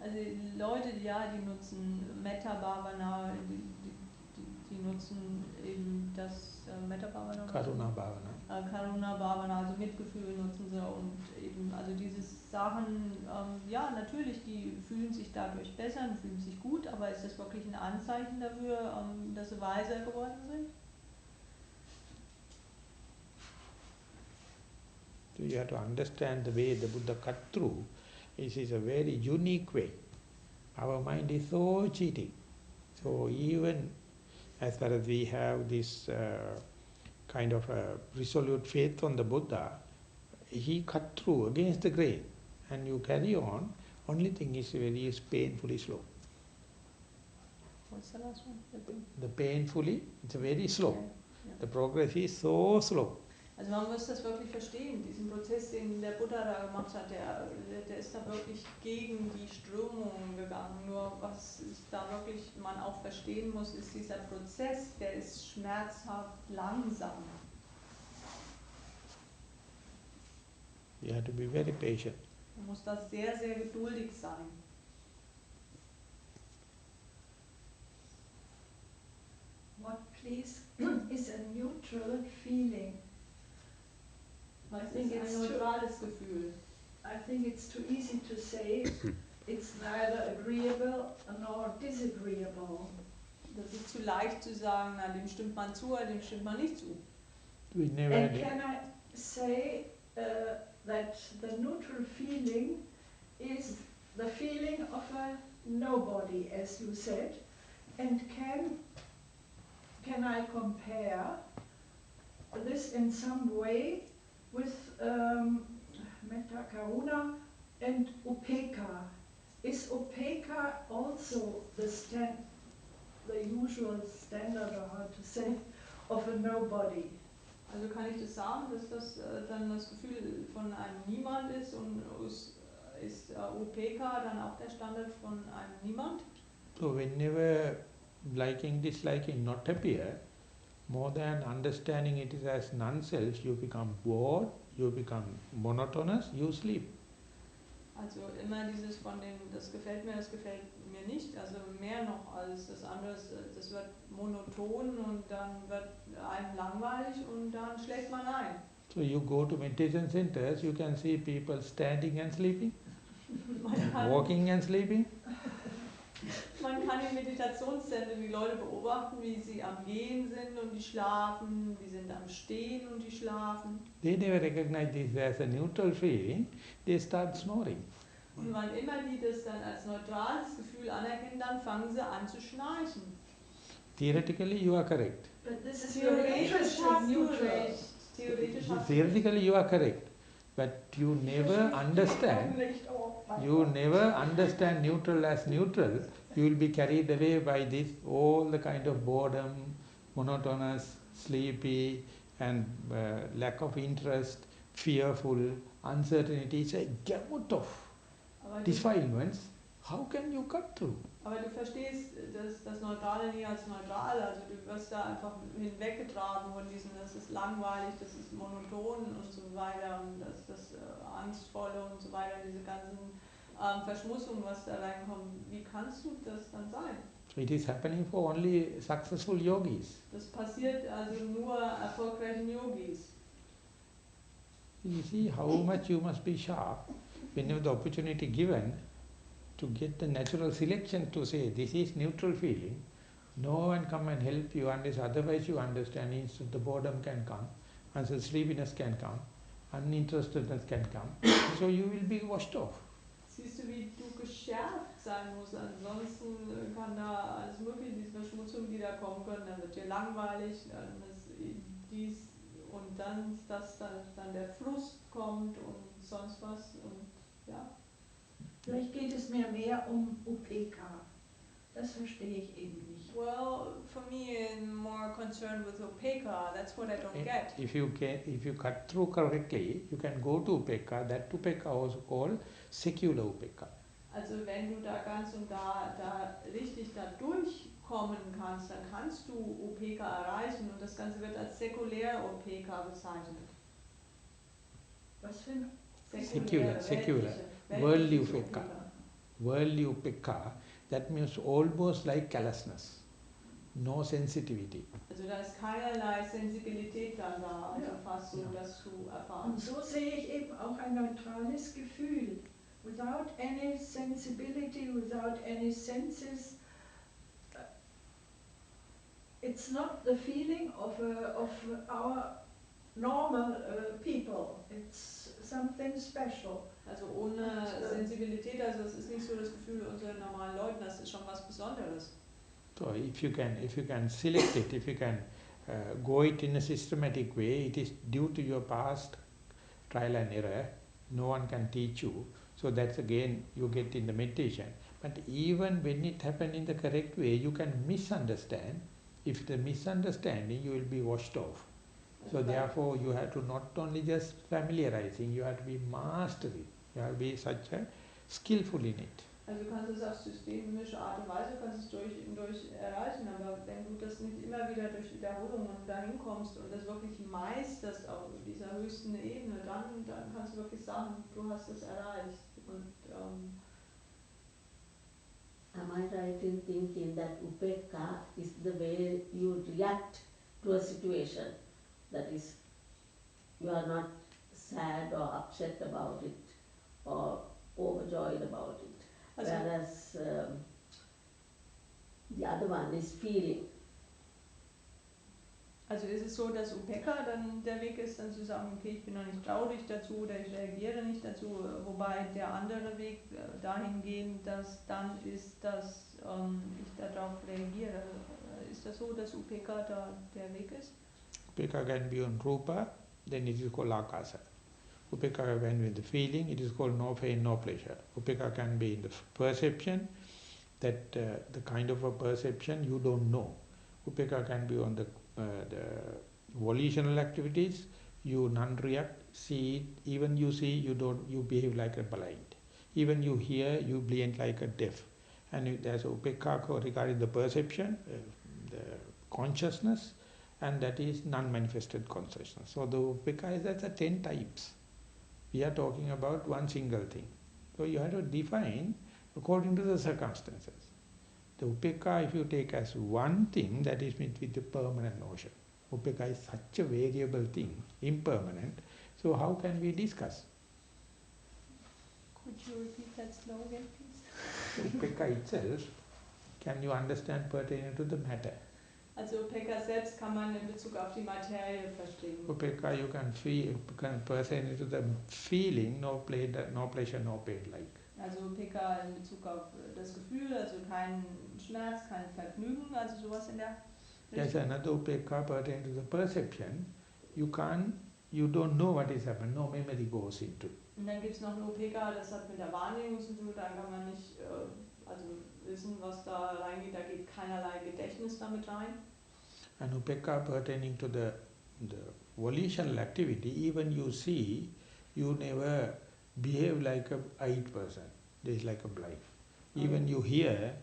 also die Leute, ja, die nutzen Metta Bhavana, die nutzen eben das Metta Bhavana, Karuna bhavana. Karuna Bhavana, also Mitgefühl nutzen sie und eben, also diese Sachen, ja, natürlich, die fühlen sich dadurch besser und fühlen sich gut, aber ist das wirklich ein Anzeichen dafür, dass sie weiser geworden sind? So you have to understand the way the Buddha cut through. It is a very unique way. Our mind is so cheating. So even as far as we have this kind of a resolute faith on the Buddha, he cut through against the grain and you carry on. Only thing is painfully slow. What's the last one? The painfully, it's very slow. Yeah, yeah. The progress is so slow. Also man muss das wirklich verstehen, diesen Prozess, den der Buddha da gemacht hat, der ist da wirklich gegen die Strömungen gegangen. Nur was da wirklich man auch verstehen muss, ist dieser Prozess, der ist schmerzhaft langsam. You have to be very patient. Man muss da sehr, sehr geduldig sein. What, please, is a neutral feeling? Was I think ist ein neutrales Gefühl? I think it's too easy to say it's neither agreeable nor disagreeable. Das ist zu leicht zu sagen, na, dem stimmt man zu, oder dem stimmt man nicht zu. We never And did. can I say that the neutral feeling is the feeling of a nobody, as you said, and can I compare this in some way with metta karuna and upeka? Is upeka also the usual standard, or how to say, of a nobody? Also kann ich das sagen, dass das dann das Gefühl von einem Niemand ist und ist UPK dann auch der Standard von einem Niemand? So whenever liking, disliking not appear, more than understanding it is as non-self, you become bored, you become monotonous, you sleep. Also immer dieses von dem, das gefällt mir nicht, also mehr noch als das andere, das wird monoton und dann wird einem langweilig und dann schläft man ein. So you go to meditation centers, you can see people standing and sleeping, walking and sleeping. Man kann in Meditationszentren die Leute beobachten, wie sie am Gehen sind und die schlafen, die sind am Stehen und die schlafen. They never recognize this as a neutral feeling, they start snoring. Und wann immer die das dann als neutrales Gefühl anerkennen, dann fangen sie an zu schnarchen. Theoretically you are correct. But this is very interesting, neutral. Theoretically you are correct. But you never understand. You never understand neutral as neutral. You will be carried away by this, all the kind of boredom, monotonous, sleepy, and lack of interest, fearful, uncertainty. It's a gamut of defilements. How can you cut through? Aber du verstehst das Neutrale nie als neutral, also du wirst da einfach hinweggetragen von diesem, das ist langweilig, das ist monoton und so weiter und das Angstvolle und so weiter, diese ganzen Verschmutzungen, was da reinkommen. Wie kannst du das dann sein? It is happening for only successful yogis. Das passiert also nur erfolgreichen Yogis. You see how much you must be sharp whenever the opportunity given to get the natural selection to say this is neutral feeling. No one come and help you unless otherwise you understand. Instead the boredom can come, until sleepiness can come, uninterestedness can come. So you will be washed off. Siehst du, wie du geschärft sein musst, ansonsten kann da alles mögliche, diese Verschmutzungen, die da kommen können, dann wird dir langweilig, dann ist dies und dann, dass dann der Frust kommt und sonst was und ja. Vielleicht geht es mir mehr um UPK. Das verstehe ich eben nicht. Well, for me, I'm more concerned with Upeka. That's what I don't get. If you cut through correctly, you can go to upeka. That upeka also called secular upeka. Also wenn du da ganz und da richtig da durchkommen kannst, dann kannst du Upeka erreichen und das Ganze wird als säkulär Upeka bezeichnet. Was für ein Secular, worldly upeka. Worldly upeka, that means almost like callousness, no sensitivity. Also da ist keinerlei Sensibilität dann da, also fast so das zu erfahren. Und so sehe ich eben auch ein neutrales Gefühl. Without any sensibility, without any senses. It's not the feeling of our normal people. It's something special. Also ohne Sensibilität, also es ist nicht so das Gefühl unserer normalen Leuten, das ist schon was Besonderes. So if you can select it, if you can go it in a systematic way, it is due to your past trial and error. No one can teach you. So that's again you get in the meditation. But even when it happens in the correct way, you can misunderstand. If the misunderstanding, you will be washed off. So therefore you have to not only just familiarizing, you have to be mastering. You have to be such a skillful in it. Also du kannst es auf systemische Art und Weise kannst es durch erreichen, aber wenn du das nicht immer wieder durch Wiederholungen dahin kommst und das wirklich meisterst auf dieser höchsten Ebene, dann kannst du wirklich sagen, du hast es erreicht. Und am I right in thinking that upekka is the way you react to a situation? That is, you are not sad or upset about it or overjoyed about it. also Whereas the other one is feeling. Also ist es so, dass Upeka dann der Weg ist, dann zu sagen, okay, ich bin noch nicht traurig dazu oder ich reagiere nicht dazu, wobei der andere Weg dahingehend, dass dann ist, dass ich darauf reagiere. Ist das so, dass Upeka da der Weg ist? Upeka can be on rupa, then it is called akasa. Upeka can be in the feeling, it is called no pain, no pleasure. Upeka can be in the perception, that the kind of a perception you don't know. Upeka can be on the volitional activities, you non-react, see it, even you see, you behave like a blind. Even you hear, you blink like a deaf. And there's upeka regarding the perception, the consciousness, and that is non-manifested consciousness. So the upeka is that's 10 types. We are talking about one single thing. So you have to define according to the circumstances. The upeka, if you take as one thing, that is meant with the permanent notion. Upeka is such a variable thing, impermanent. So how can we discuss? Could you repeat that slow again, please? Upeka itself, can you understand pertaining to the matter? Also Upeka selbst kann man in Bezug auf die Materie verstehen. Upeka you can feel, can pertain to the feeling, no pleasure, no pain like. Also Upeka in Bezug auf das Gefühl, also kein Schmerz, kein Vergnügen, also sowas in der There's another upeka pertaining to the perception. You don't know what is happening, no memory goes into. Und dann gibt es noch ein Upeka, das hat mit der Wahrnehmung zu tun, da kann man nicht also wissen, was da reingeht, da geht keinerlei Gedächtnis damit rein. And upeka pertaining to the volitional activity, even you see, you never behave like a eyed person, there is like a blind. Even you hear,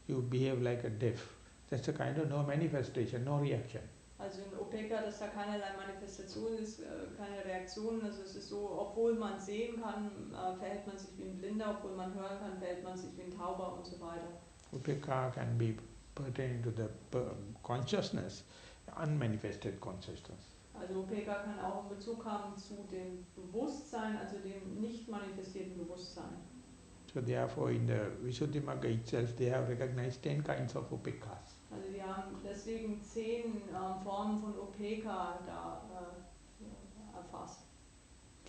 you behave like a deaf. That's a kind of no manifestation, no reaction. Also in Opeka, dass da keinerlei Manifestation ist, keine Reaktion. Also es ist so, obwohl man sehen kann, verhält man sich wie ein Blinder, obwohl man hören kann, verhält man sich wie ein Tauber und so weiter. Upekka can be pertaining to the consciousness, unmanifested consciousness. Also Opeka kann auch in Bezug haben zu dem Bewusstsein, also dem nicht manifestierten Bewusstsein. So therefore in the Visuddhimagga itself they have recognized 10 kinds of upekkas. Also die haben deswegen 10 Formen von Opeka da erfasst.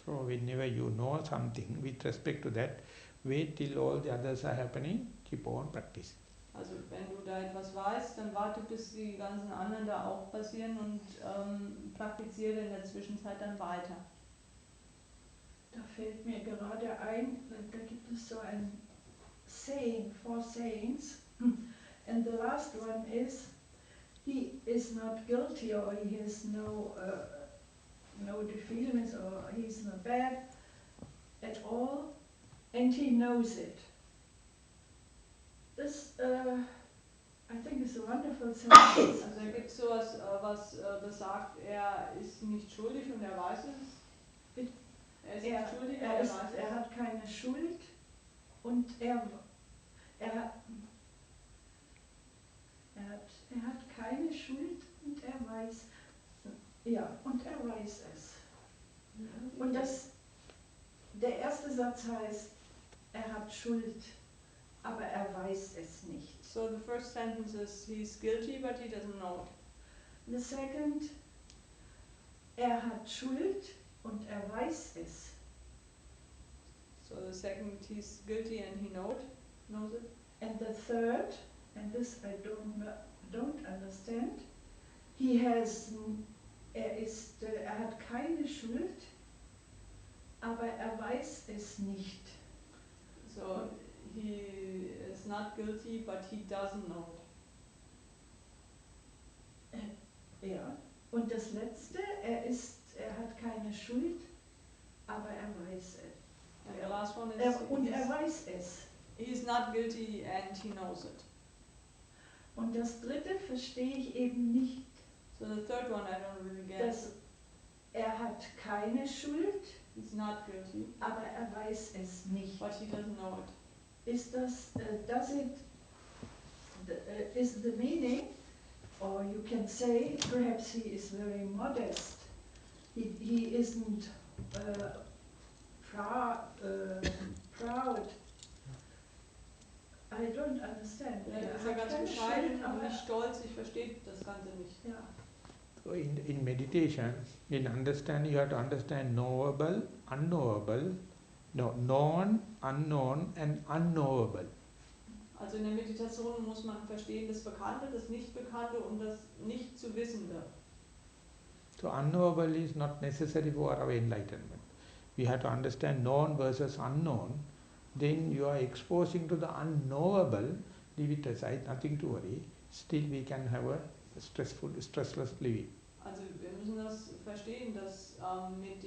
So whenever you know something with respect to that, wait till all the others are happening, keep on practicing. Also wenn du da etwas weißt, dann warte bis die ganzen anderen da auch passieren und praktiziere in der Zwischenzeit dann weiter. Da fällt mir gerade ein, da gibt es so ein saying, 4 sayings, and the last one is, he is not guilty or he has no defilements or he's not bad at all, and he knows it. This, I think, is a wonderful sentence. Also da gibt es sowas, was besagt, er ist nicht schuldig und er weiß es. Er ist nicht schuldig und er weiß es. Er hat keine Schuld und er hat keine Schuld und er weiß, ja, und er weiß es. Und der erste Satz heißt, er hat Schuld, aber er weiß es nicht. So the first sentence is, he's guilty but he doesn't know it. The second, er hat Schuld und er weiß es. So the second, he's guilty and he knows it. And the third, and this I don't understand, er hat keine Schuld, aber er weiß es nicht. So he is not guilty but he doesn't know it. Ja, und das letzte, er hat keine Schuld, aber er weiß es. And the last one is, er weiß es. He's not guilty and he knows it. Und das dritte verstehe ich eben nicht. So the third one I don't really get. Er hat keine Schuld, he's not guilty, aber er weiß es nicht. but he doesn't know it. Is the meaning, or you can say, perhaps he is very modest. He isn't proud. I don't understand. Vielleicht ist er ganz bescheiden und nicht stolz, ich verstehe das Ganze nicht. Ja. So in meditation, in understanding, you have to understand knowable, unknowable, known, unknown and unknowable. Also in der Meditation muss man verstehen das Bekannte, das Nichtbekannte und das Nicht-zu-Wissende. So unknowable is not necessary for our enlightenment. We have to understand known versus unknown. Then you are exposing to the unknowable, leave it aside, nothing to worry. Still we can have a stressless living. Also wir müssen das verstehen, dass mit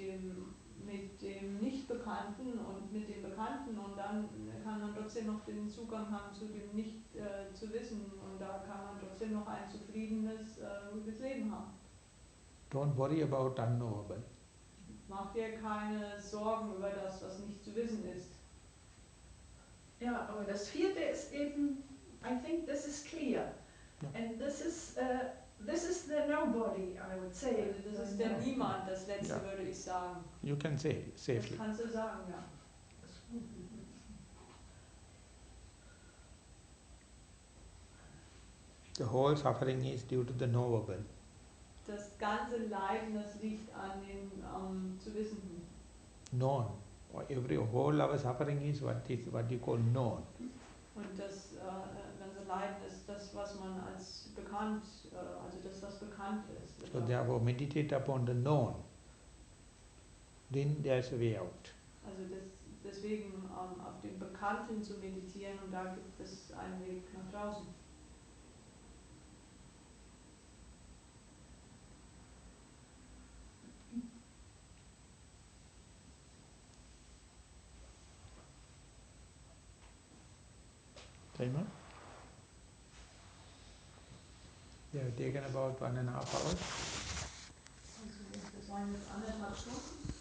dem Nichtbekannten und mit dem Bekannten und dann kann man trotzdem noch den Zugang haben zu dem Nicht-zu-Wissen und da kann man trotzdem noch ein zufriedenes, ruhiges Leben haben. Don't worry about unknowable. Mach dir keine Sorgen über das, was nicht zu wissen ist. Ja, aber das vierte ist eben, I think this is clear. Yeah. And this is the nobody, I would say. Also das ist der Niemand, das letzte würde ich sagen. You can say safely. Das kannst du sagen, ja. The whole suffering is due to the knowable. Das ganze Leiden, das liegt an den zu Wissenden. Known. Whole our suffering is what you call known. Und das ganze Leiden ist das, was man als bekannt, also das, was bekannt ist. So therefore meditate upon the known. Then there's a way out. Also deswegen auf dem Bekannten zu meditieren und da gibt es einen Weg nach draußen. Timer? We have taken about 1.5 hours. Also, das waren jetzt 1,5 Stunden.